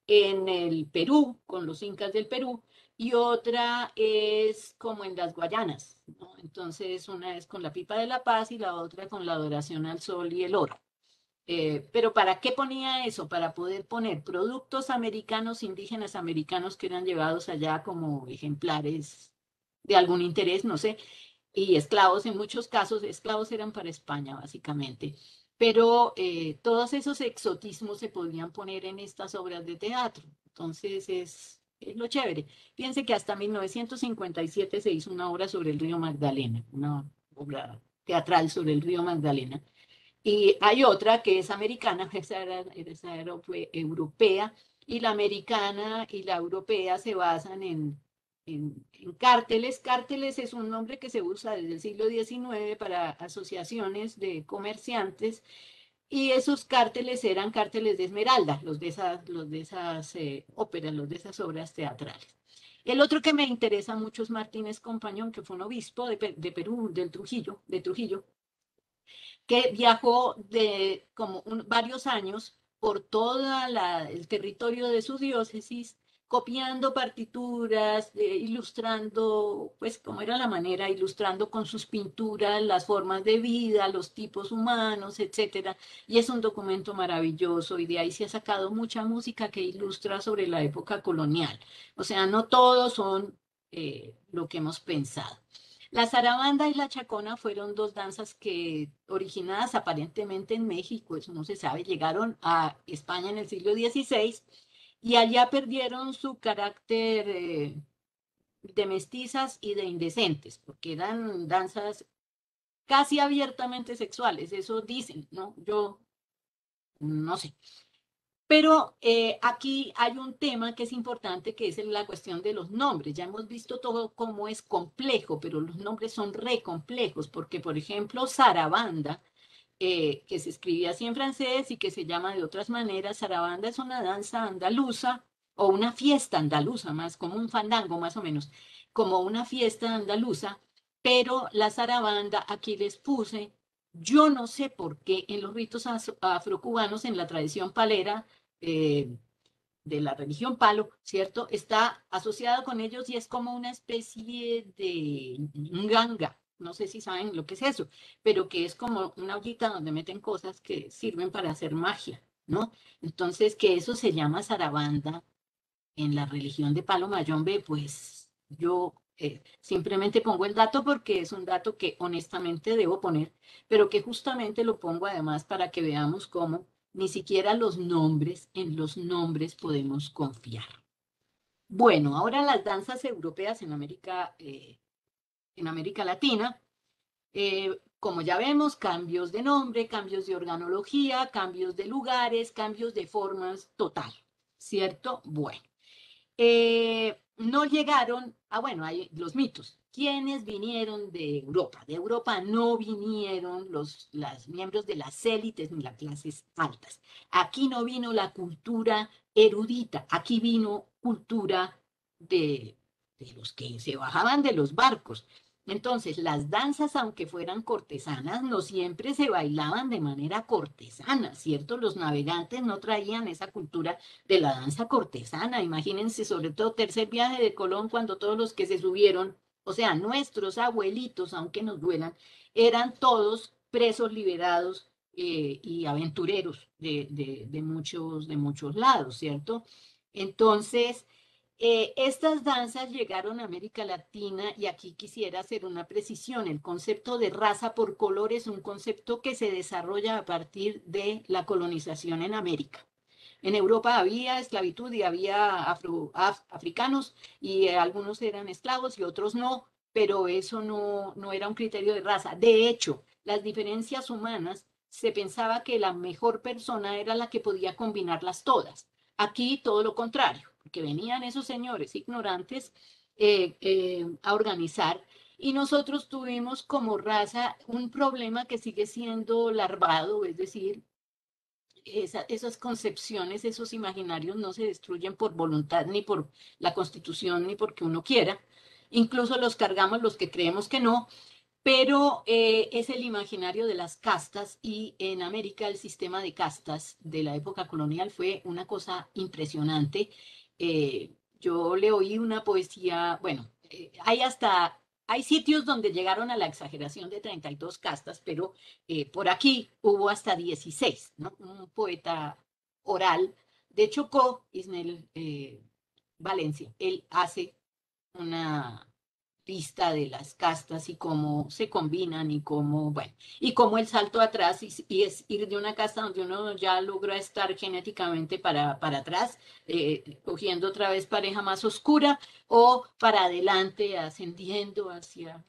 en el Perú, con los incas del Perú, y otra es como en las Guayanas, ¿no? Entonces, una es con la pipa de la paz y la otra con la adoración al sol y el oro. Pero ¿para qué ponía eso? Para poder poner productos americanos, indígenas americanos que eran llevados allá como ejemplares de algún interés, no sé, y esclavos, en muchos casos, esclavos eran para España, básicamente. Pero todos esos exotismos se podían poner en estas obras de teatro. Entonces es lo chévere. Fíjense que hasta 1957 se hizo una obra sobre el río Magdalena, una obra teatral sobre el río Magdalena. Y hay otra que es americana, fue europea, y la americana y la europea se basan en cárteles. Cárteles es un nombre que se usa desde el siglo XIX para asociaciones de comerciantes, y esos cárteles eran cárteles de Esmeralda, los de esas óperas, los de esas obras teatrales. El otro que me interesa mucho es Martínez Compañón, que fue un obispo de Perú, de Trujillo, que viajó como varios años por todo el territorio de su diócesis, copiando partituras, ilustrando, pues como era la manera, ilustrando con sus pinturas las formas de vida, los tipos humanos, etcétera. Y es un documento maravilloso y de ahí se ha sacado mucha música que ilustra sobre la época colonial. O sea, no todos son lo que hemos pensado. La zarabanda y la chacona fueron dos danzas que, originadas aparentemente en México, eso no se sabe, llegaron a España en el siglo XVI y allá perdieron su carácter de mestizas y de indecentes, porque eran danzas casi abiertamente sexuales, eso dicen, ¿no? Yo no sé. Pero aquí hay un tema que es importante, que es la cuestión de los nombres. Ya hemos visto todo cómo es complejo, pero los nombres son re complejos, porque, por ejemplo, zarabanda, que se escribe así en francés y que se llama de otras maneras, zarabanda es una danza andaluza o una fiesta andaluza, más como un fandango, más o menos, como una fiesta andaluza, pero la zarabanda aquí les puse, yo no sé por qué en los ritos afrocubanos, en la tradición palera, eh, de la religión palo, ¿cierto? Está asociado con ellos y es como una especie de nganga. No sé si saben lo que es eso, pero que es como una ollita donde meten cosas que sirven para hacer magia, ¿no? Entonces, que eso se llama zarabanda en la religión de Palo Mayombe, pues yo simplemente pongo el dato porque es un dato que honestamente debo poner, pero que justamente lo pongo además para que veamos cómo ni siquiera en los nombres podemos confiar. Bueno, ahora las danzas europeas en América Latina, como ya vemos, cambios de nombre, cambios de organología, cambios de lugares, cambios de formas, total, ¿cierto? Bueno. No llegaron, bueno, hay los mitos. ¿Quiénes vinieron de Europa? De Europa no vinieron los miembros de las élites ni las clases altas. Aquí no vino la cultura erudita, aquí vino cultura de los que se bajaban de los barcos. Entonces, las danzas, aunque fueran cortesanas, no siempre se bailaban de manera cortesana, ¿cierto? Los navegantes no traían esa cultura de la danza cortesana. Imagínense, sobre todo, tercer viaje de Colón, cuando todos los que se subieron, o sea, nuestros abuelitos, aunque nos duelan, eran todos presos liberados y aventureros de muchos lados, ¿cierto? Entonces, estas danzas llegaron a América Latina y aquí quisiera hacer una precisión. El concepto de raza por color es un concepto que se desarrolla a partir de la colonización en América. En Europa había esclavitud y había africanos y algunos eran esclavos y otros no, pero eso no era un criterio de raza. De hecho, las diferencias humanas se pensaba que la mejor persona era la que podía combinarlas todas. Aquí todo lo contrario, porque venían esos señores ignorantes a organizar y nosotros tuvimos como raza un problema que sigue siendo larvado, es decir, esas concepciones, esos imaginarios no se destruyen por voluntad, ni por la Constitución, ni porque uno quiera. Incluso los cargamos los que creemos que no, pero es el imaginario de las castas y en América el sistema de castas de la época colonial fue una cosa impresionante. Yo le oí una poesía, bueno, hay hasta hay sitios donde llegaron a la exageración de 32 castas, pero por aquí hubo hasta 16, ¿no? Un poeta oral de Chocó, Ismael Valencia, él hace una lista de las castas y cómo se combinan y cómo, bueno, y cómo el salto atrás y es ir de una casta donde uno ya logra estar genéticamente para atrás, cogiendo otra vez pareja más oscura o para adelante, ascendiendo hacia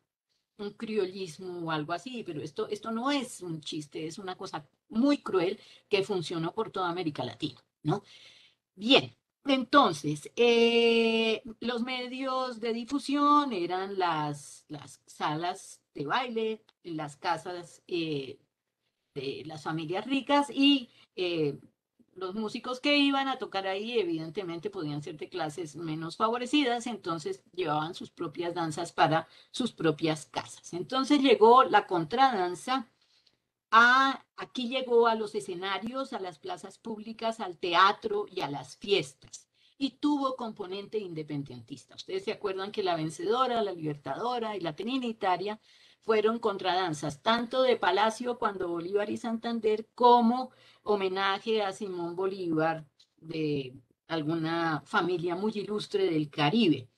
un criollismo o algo así, pero esto no es un chiste, es una cosa muy cruel que funcionó por toda América Latina, ¿no? Bien, entonces, los medios de difusión eran las salas de baile, las casas de las familias ricas y los músicos que iban a tocar ahí evidentemente podían ser de clases menos favorecidas, entonces llevaban sus propias danzas para sus propias casas. Entonces llegó la contradanza. Aquí llegó a los escenarios, a las plazas públicas, al teatro y a las fiestas. Y tuvo componente independentista. Ustedes se acuerdan que la Vencedora, la Libertadora y la Trinitaria fueron contradanzas, tanto de Palacio cuando Bolívar y Santander, como homenaje a Simón Bolívar de alguna familia muy ilustre del Caribe.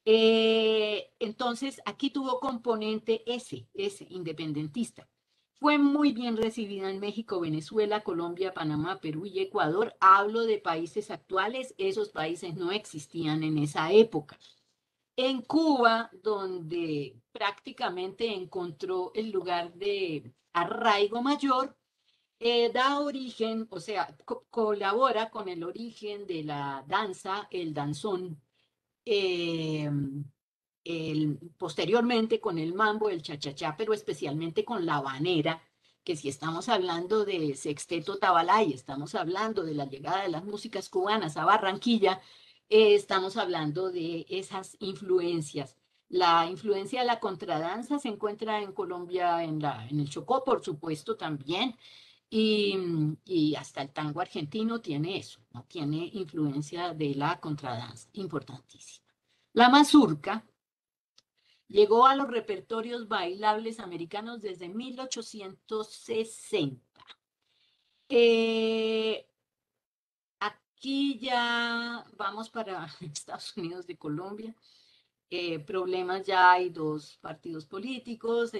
Entonces, aquí tuvo componente ese independentista. Fue muy bien recibida en México, Venezuela, Colombia, Panamá, Perú y Ecuador. Hablo de países actuales, esos países no existían en esa época. En Cuba, donde prácticamente encontró el lugar de arraigo mayor, da origen, o sea, colabora con el origen de la danza, el danzón, eh, posteriormente con el mambo, el cha-cha-cha, pero especialmente con la habanera, que si estamos hablando de Sexteto Tabalay, estamos hablando de la llegada de las músicas cubanas a Barranquilla, estamos hablando de esas influencias. La influencia de la contradanza se encuentra en Colombia, en el Chocó, por supuesto, también, y hasta el tango argentino tiene eso, ¿no? Tiene influencia de la contradanza, importantísima. La mazurca llegó a los repertorios bailables americanos desde 1860. Aquí ya vamos para Estados Unidos de Colombia. Problemas ya hay dos partidos políticos,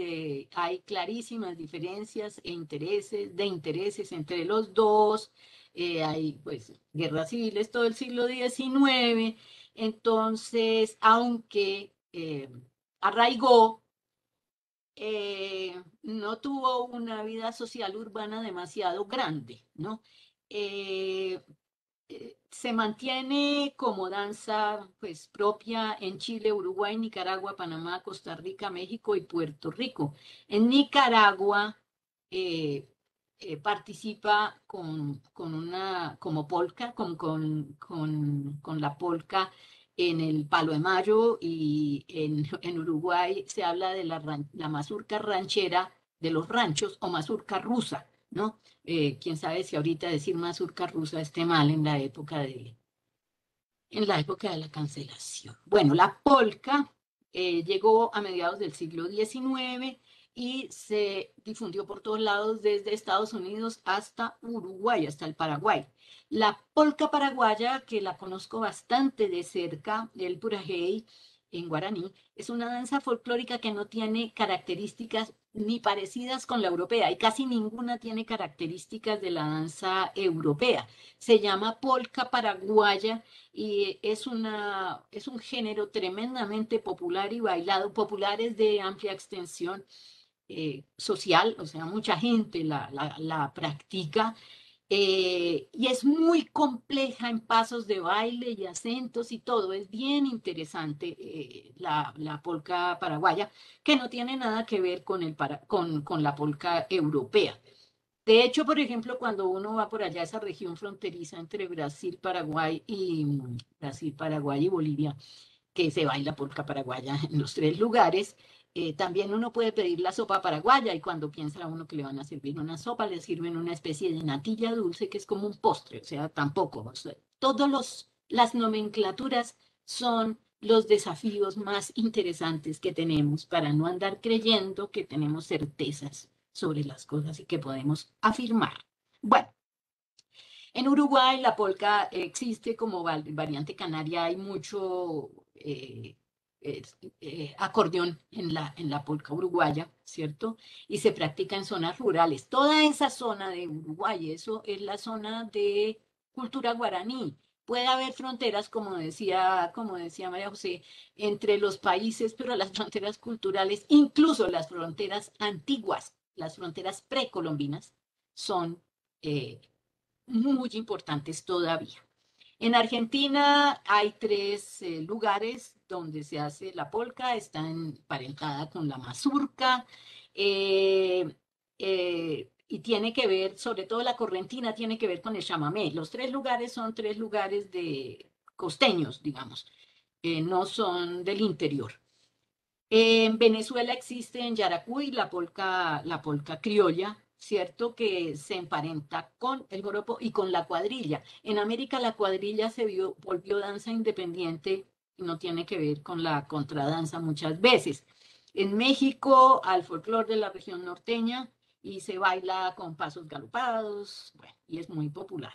hay clarísimas diferencias de intereses entre los dos, hay pues guerras civiles todo el siglo XIX, entonces aunque arraigó, no tuvo una vida social urbana demasiado grande, ¿no? Eh, Se mantiene como danza pues propia en Chile, Uruguay, Nicaragua, Panamá, Costa Rica, México y Puerto Rico. En Nicaragua participa como polka, con la polka en el Palo de Mayo, y en Uruguay se habla de la mazurca ranchera de los ranchos o mazurca rusa, ¿no? Quién sabe si ahorita decir mazurca rusa esté mal en la época de la cancelación. Bueno, la polka llegó a mediados del siglo XIX y se difundió por todos lados, desde Estados Unidos hasta Uruguay, hasta el Paraguay. La polka paraguaya, que la conozco bastante de cerca, el purajey en guaraní, es una danza folclórica que no tiene características ni parecidas con la europea, y casi ninguna tiene características de la danza europea. Se llama polka paraguaya y es un género tremendamente popular y bailado. Popular es de amplia extensión social, o sea, mucha gente la practica, y es muy compleja en pasos de baile y acentos y todo. Es bien interesante la polca paraguaya, que no tiene nada que ver con la polca europea. De hecho, por ejemplo, cuando uno va por allá a esa región fronteriza entre Brasil, Paraguay y Bolivia, que se baila polca paraguaya en los tres lugares, también uno puede pedir la sopa paraguaya, y cuando piensa uno que le van a servir una sopa, le sirven una especie de natilla dulce que es como un postre, o sea, tampoco. O sea, las nomenclaturas son los desafíos más interesantes que tenemos para no andar creyendo que tenemos certezas sobre las cosas y que podemos afirmar. Bueno, en Uruguay la polca existe como variante canaria, hay mucho acordeón en la polca uruguaya, ¿cierto? Y se practica en zonas rurales. Toda esa zona de Uruguay, eso es la zona de cultura guaraní. Puede haber fronteras, como decía María José, entre los países, pero las fronteras culturales, incluso las fronteras antiguas, las fronteras precolombinas, son muy importantes todavía. En Argentina hay tres lugares donde se hace la polca, está emparentada con la mazurca, y tiene que ver, sobre todo la correntina, tiene que ver con el chamamé. Los tres lugares son tres lugares de costeños, digamos, no son del interior. En Venezuela existe en Yaracuy la polca criolla, ¿cierto? Que se emparenta con el joropo y con la cuadrilla. En América la cuadrilla volvió danza independiente y no tiene que ver con la contradanza muchas veces. En México, al folclore de la región norteña y se baila con pasos galopados, bueno, y es muy popular.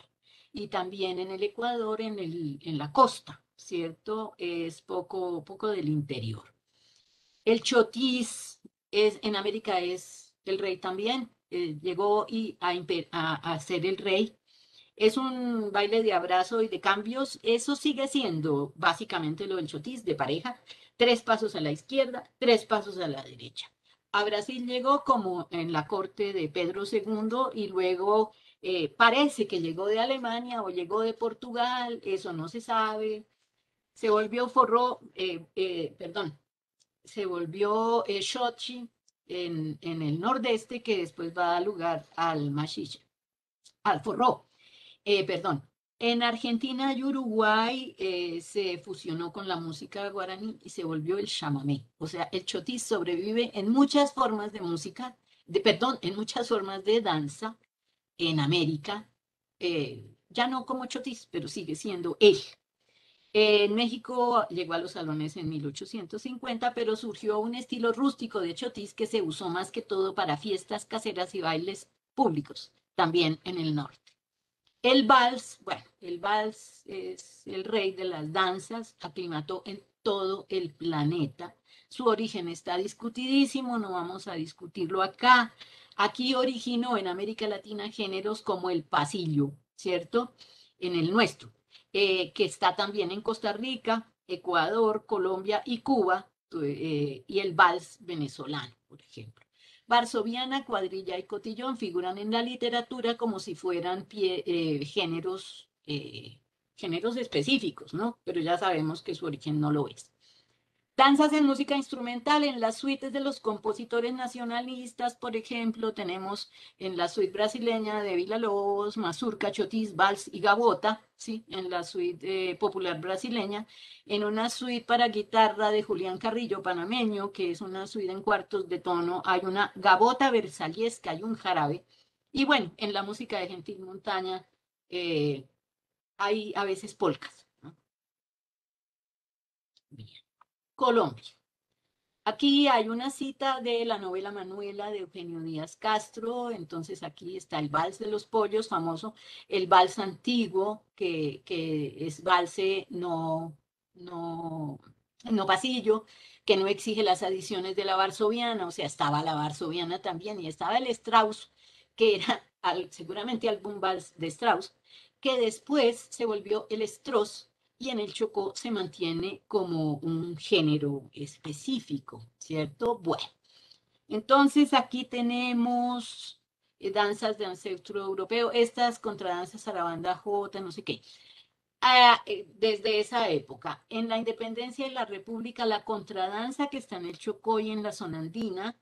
Y también en el Ecuador, en la costa, ¿cierto? Es poco del interior. El chotis en América es el rey también. Llegó a ser el rey. Es un baile de abrazo y de cambios. Eso sigue siendo básicamente lo del chotis de pareja. 3 pasos a la izquierda, 3 pasos a la derecha. A Brasil llegó como en la corte de Pedro II y luego parece que llegó de Alemania o llegó de Portugal. Eso no se sabe. Se volvió se volvió Xochi en el nordeste, que después va a dar lugar al machicha, al forró, perdón. En Argentina y Uruguay se fusionó con la música guaraní y se volvió el chamamé. O sea, el chotis sobrevive en muchas formas de música, en muchas formas de danza en América. Ya no como chotis, pero sigue siendo él. En México llegó a los salones en 1850, pero surgió un estilo rústico de chotis que se usó más que todo para fiestas caseras y bailes públicos, también en el norte. El vals, bueno, el vals es el rey de las danzas, aclimató en todo el planeta. Su origen está discutidísimo, no vamos a discutirlo acá. Aquí originó en América Latina géneros como el pasillo, ¿cierto? En el nuestro, que está también en Costa Rica, Ecuador, Colombia y Cuba, y el vals venezolano, por ejemplo. Varsoviana, cuadrilla y cotillón figuran en la literatura como si fueran géneros específicos, ¿no? Pero ya sabemos que su origen no lo es. Danzas en música instrumental, en las suites de los compositores nacionalistas, por ejemplo, tenemos en la suite brasileña de Villa-Lobos, mazurca, chotis, vals y gavota, ¿sí? En la suite popular brasileña, en una suite para guitarra de Julián Carrillo, panameño, que es una suite en cuartos de tono, hay una gavota versallesca y un jarabe. Y bueno, en la música de Gentil Montaña hay a veces polcas, ¿no? Bien. Colombia. Aquí hay una cita de la novela Manuela de Eugenio Díaz Castro, entonces aquí está el vals de los pollos, famoso, el vals antiguo, que es valse no pasillo, que no exige las adiciones de la varsoviana, o sea, estaba la varsoviana también, y estaba el Strauss, que era seguramente algún vals de Strauss, que después se volvió el Strauss, y en el Chocó se mantiene como un género específico, ¿cierto? Bueno, entonces aquí tenemos danzas de ancestro europeo, estas contradanzas a la banda J, no sé qué. Desde esa época, en la independencia de la República, la contradanza que está en el Chocó y en la zona andina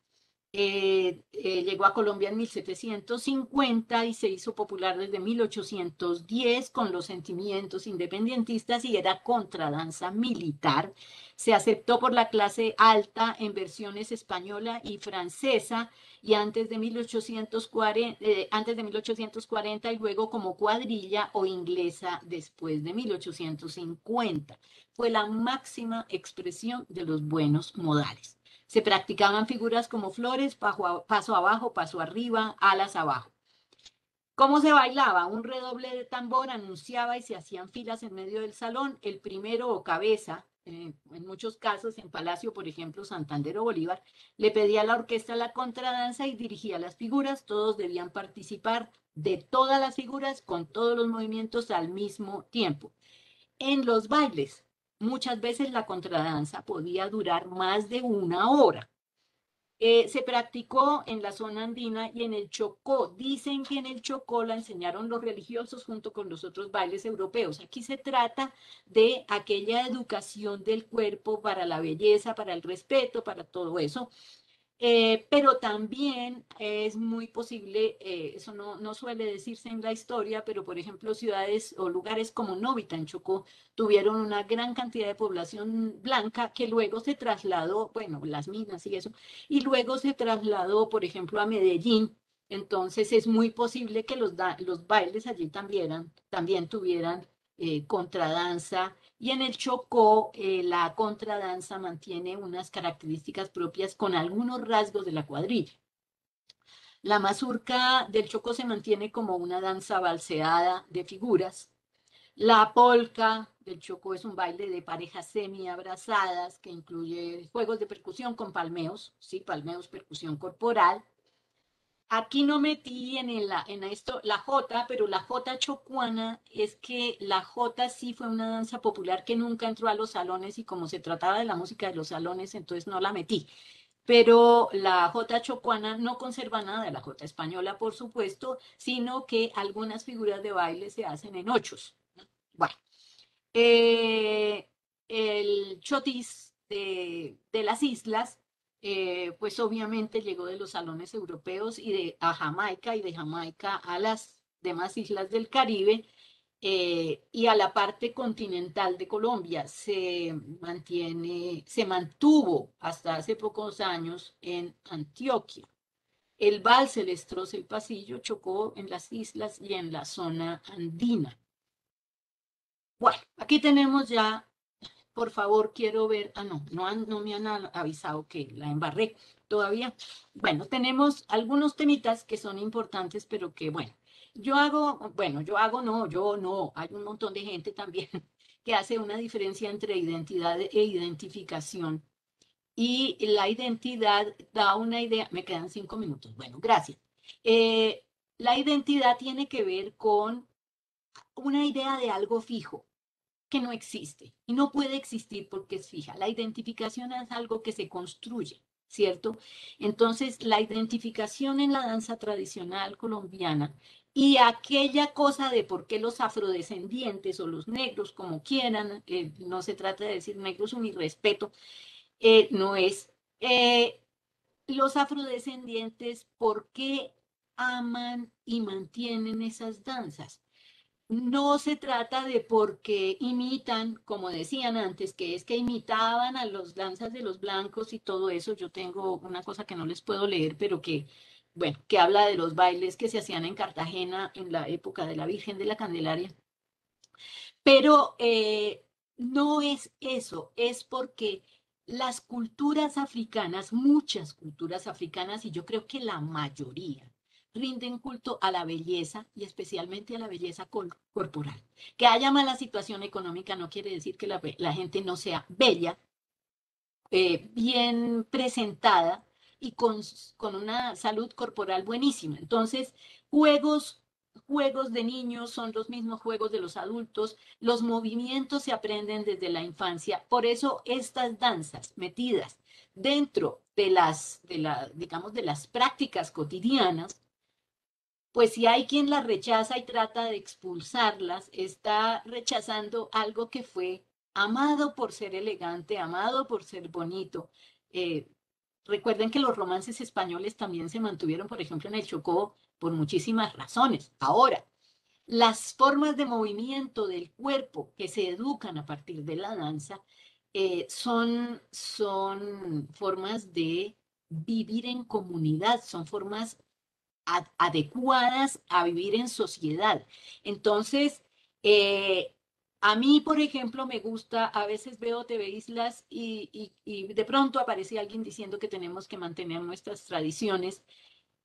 Llegó a Colombia en 1750 y se hizo popular desde 1810 con los sentimientos independentistas y era contradanza militar. Se aceptó por la clase alta en versiones española y francesa y antes de 1840 y luego como cuadrilla o inglesa después de 1850. Fue la máxima expresión de los buenos modales. Se practicaban figuras como flores, paso abajo, paso arriba, alas abajo. ¿Cómo se bailaba? Un redoble de tambor anunciaba y se hacían filas en medio del salón. El primero o cabeza, en muchos casos, en Palacio, por ejemplo, Santander o Bolívar, le pedía a la orquesta la contradanza y dirigía las figuras. Todos debían participar de todas las figuras con todos los movimientos al mismo tiempo. En los bailes, muchas veces la contradanza podía durar más de una hora. Se practicó en la zona andina y en el Chocó. Dicen que en el Chocó la enseñaron los religiosos junto con los otros bailes europeos. Aquí se trata de aquella educación del cuerpo para la belleza, para el respeto, para todo eso. Pero también es muy posible, eso no suele decirse en la historia, pero por ejemplo ciudades o lugares como Novita en Chocó tuvieron una gran cantidad de población blanca que luego se trasladó, bueno, las minas y eso, y luego se trasladó, por ejemplo, a Medellín. Entonces es muy posible que los bailes allí también tuvieran contradanza y en el Chocó, la contradanza mantiene unas características propias con algunos rasgos de la cuadrilla. La mazurca del Chocó se mantiene como una danza balseada de figuras. La polca del Chocó es un baile de parejas semi-abrazadas que incluye juegos de percusión con palmeos, sí, palmeos, percusión corporal. Aquí no metí en esto la jota, pero la jota chocuana es que la jota sí fue una danza popular que nunca entró a los salones y como se trataba de la música de los salones, entonces no la metí. Pero la jota chocuana no conserva nada de la jota española, por supuesto, sino que algunas figuras de baile se hacen en ochos. Bueno, eh, el chotis de las islas, pues obviamente llegó de los salones europeos a Jamaica y de Jamaica a las demás islas del Caribe y a la parte continental de Colombia. Se mantuvo hasta hace pocos años en Antioquia. El vals, el estrozo, el pasillo chocó en las islas y en la zona andina. Bueno, aquí tenemos ya, por favor, quiero ver, no me han avisado que la embarré todavía. Bueno, tenemos algunos temitas que son importantes, pero que, bueno, yo no, hay un montón de gente también que hace una diferencia entre identidad e identificación. Y la identidad da una idea, me quedan 5 minutos, bueno, gracias. La identidad tiene que ver con una idea de algo fijo que no existe y no puede existir porque es fija. La identificación es algo que se construye, ¿cierto? Entonces, la identificación en la danza tradicional colombiana y aquella cosa de por qué los afrodescendientes o los negros, como quieran, no se trata de decir negros un irrespeto, no es. Los afrodescendientes, ¿por qué aman y mantienen esas danzas? No se trata de porque imitan, como decían antes, que es que imitaban a los danzas de los blancos y todo eso. Yo tengo una cosa que no les puedo leer, pero que, bueno, que habla de los bailes que se hacían en Cartagena en la época de la Virgen de la Candelaria. Pero no es eso, es porque las culturas africanas, muchas culturas africanas, y yo creo que la mayoría, rinden culto a la belleza y especialmente a la belleza corporal. Que haya mala situación económica no quiere decir que la gente no sea bella, bien presentada y con una salud corporal buenísima. Entonces, juegos, juegos de niños son los mismos juegos de los adultos, los movimientos se aprenden desde la infancia. Por eso estas danzas metidas dentro digamos, de las prácticas cotidianas, pues si hay quien las rechaza y trata de expulsarlas, está rechazando algo que fue amado por ser elegante, amado por ser bonito, eh, Recuerden que los romances españoles también se mantuvieron, por ejemplo, en el Chocó por muchísimas razones. Ahora, las formas de movimiento del cuerpo que se educan a partir de la danza son formas de vivir en comunidad, son formas adecuadas a vivir en sociedad. Entonces, a mí, por ejemplo, me gusta, a veces veo TV Islas y de pronto aparece alguien diciendo que tenemos que mantener nuestras tradiciones.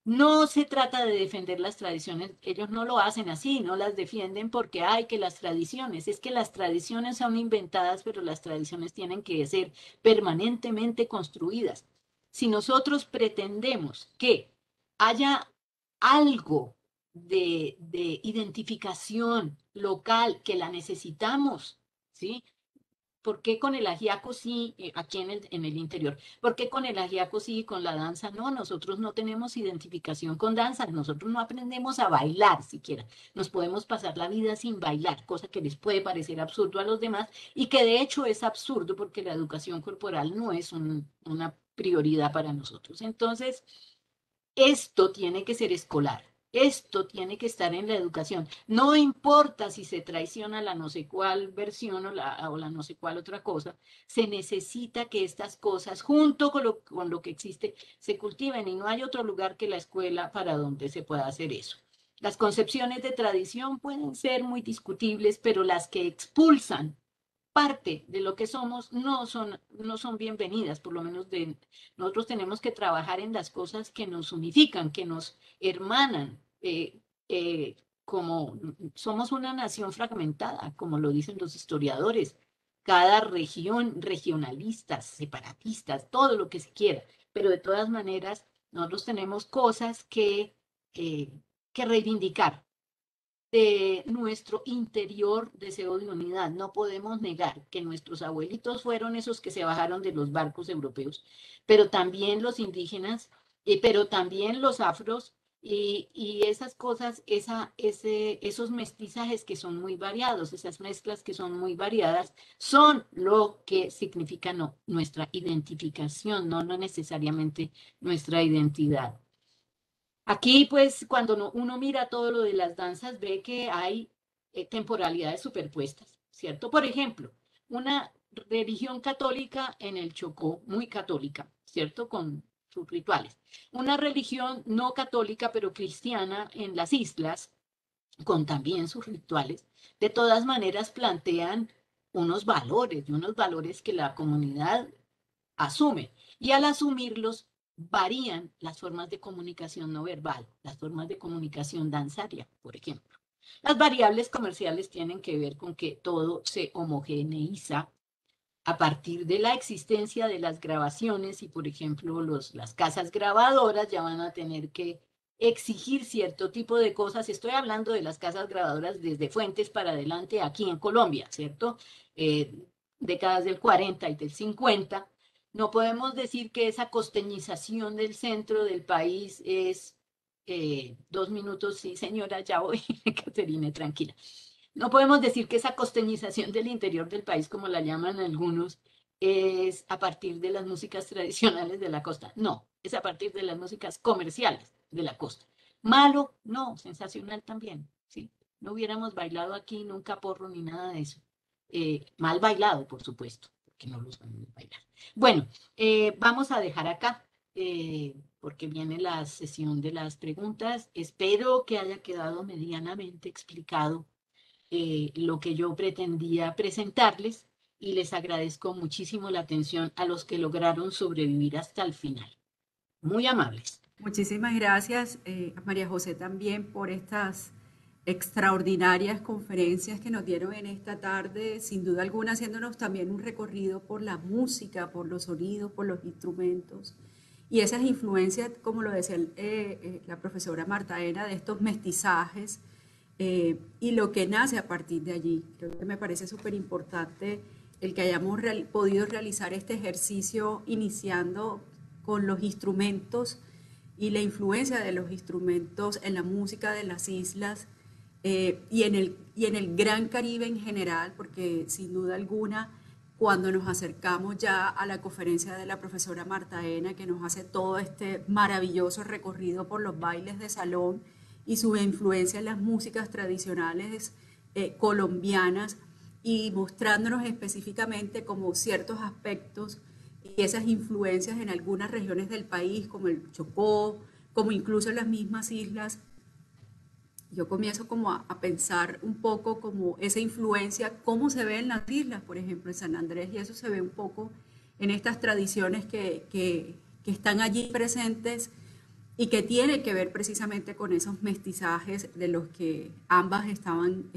No se trata de defender las tradiciones, ellos no lo hacen así, no las defienden porque hay que las tradiciones, es que las tradiciones son inventadas, pero las tradiciones tienen que ser permanentemente construidas. Si nosotros pretendemos que haya algo de identificación local que la necesitamos, ¿sí? ¿Por qué con el ajiaco sí, aquí en el interior? ¿Por qué con el ajiaco sí y con la danza no? Nosotros no tenemos identificación con danza, nosotros no aprendemos a bailar siquiera. Nos podemos pasar la vida sin bailar, cosa que les puede parecer absurdo a los demás y que de hecho es absurdo porque la educación corporal no es una prioridad para nosotros. Entonces, esto tiene que ser escolar. Esto tiene que estar en la educación. No importa si se traiciona la no sé cuál versión o la no sé cuál otra cosa, se necesita que estas cosas, junto con lo que existe, se cultiven y no hay otro lugar que la escuela para donde se pueda hacer eso. Las concepciones de tradición pueden ser muy discutibles, pero las que expulsan parte de lo que somos no son bienvenidas, por lo menos nosotros tenemos que trabajar en las cosas que nos unifican, que nos hermanan, como somos una nación fragmentada, como lo dicen los historiadores, cada región, regionalistas, separatistas, todo lo que se quiera, pero de todas maneras nosotros tenemos cosas eh, que reivindicar de nuestro interior deseo de unidad. No podemos negar que nuestros abuelitos fueron esos que se bajaron de los barcos europeos, pero también los indígenas, pero también los afros y esas cosas, esos mestizajes que son muy variados, esas mezclas que son muy variadas, son lo que significa nuestra identificación, no necesariamente nuestra identidad. Aquí, pues, cuando uno mira todo lo de las danzas, ve que hay temporalidades superpuestas, ¿cierto? Por ejemplo, una religión católica en el Chocó, muy católica, ¿cierto? Con sus rituales. Una religión no católica, pero cristiana en las islas, con también sus rituales. De todas maneras, plantean y unos valores que la comunidad asume. Y al asumirlos, varían las formas de comunicación no verbal, las formas de comunicación danzaria, por ejemplo. Las variables comerciales tienen que ver con que todo se homogeneiza a partir de la existencia de las grabaciones y, por ejemplo, las casas grabadoras ya van a tener que exigir cierto tipo de cosas. Estoy hablando de las casas grabadoras desde Fuentes para adelante aquí en Colombia, ¿cierto? Eh, décadas del 40 y del 50. No podemos decir que esa costeñización del centro del país es 2 minutos, sí, señora, ya voy, Caterine, tranquila. No podemos decir que esa costeñización del interior del país, como la llaman algunos, es a partir de las músicas tradicionales de la costa. No, es a partir de las músicas comerciales de la costa. Malo, no, sensacional también, ¿sí? No hubiéramos bailado aquí nunca porro ni nada de eso. Mal bailado, por supuesto, porque no lo sabemos bailar. Bueno, vamos a dejar acá, porque viene la sesión de las preguntas. Espero que haya quedado medianamente explicado lo que yo pretendía presentarles y les agradezco muchísimo la atención a los que lograron sobrevivir hasta el final. Muy amables. Muchísimas gracias, a María José, también por estas extraordinarias conferencias que nos dieron en esta tarde, sin duda alguna haciéndonos también un recorrido por la música, por los sonidos, por los instrumentos y esas influencias, como lo decía la profesora Marta Ena, de estos mestizajes y lo que nace a partir de allí. Creo que me parece súper importante el que hayamos podido realizar este ejercicio iniciando con los instrumentos y la influencia de los instrumentos en la música de las islas y en el Gran Caribe en general, porque sin duda alguna cuando nos acercamos ya a la conferencia de la profesora Marta Ena, que nos hace todo este maravilloso recorrido por los bailes de salón y su influencia en las músicas tradicionales colombianas, y mostrándonos específicamente como ciertos aspectos y esas influencias en algunas regiones del país, como el Chocó, como incluso en las mismas islas. Yo comienzo como a pensar un poco como esa influencia, cómo se ve en las islas, por ejemplo, en San Andrés, y eso se ve un poco en estas tradiciones que están allí presentes y que tiene que ver precisamente con esos mestizajes de los que ambas estaban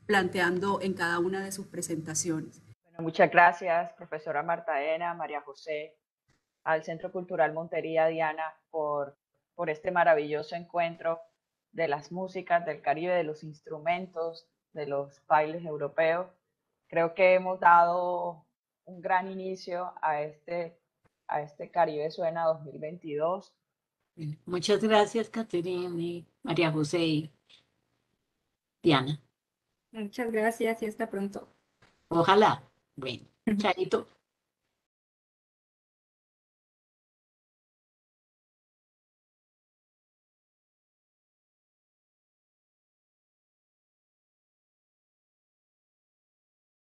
planteando en cada una de sus presentaciones. Bueno, muchas gracias, profesora Marta Ena, María José, al Centro Cultural Montería, Diana, por este maravilloso encuentro de las músicas del Caribe, de los instrumentos, de los bailes europeos. Creo que hemos dado un gran inicio a este Caribe Suena 2022. Muchas gracias, Caterina y María José y Diana. Muchas gracias y hasta pronto. Ojalá. Bueno, chaito.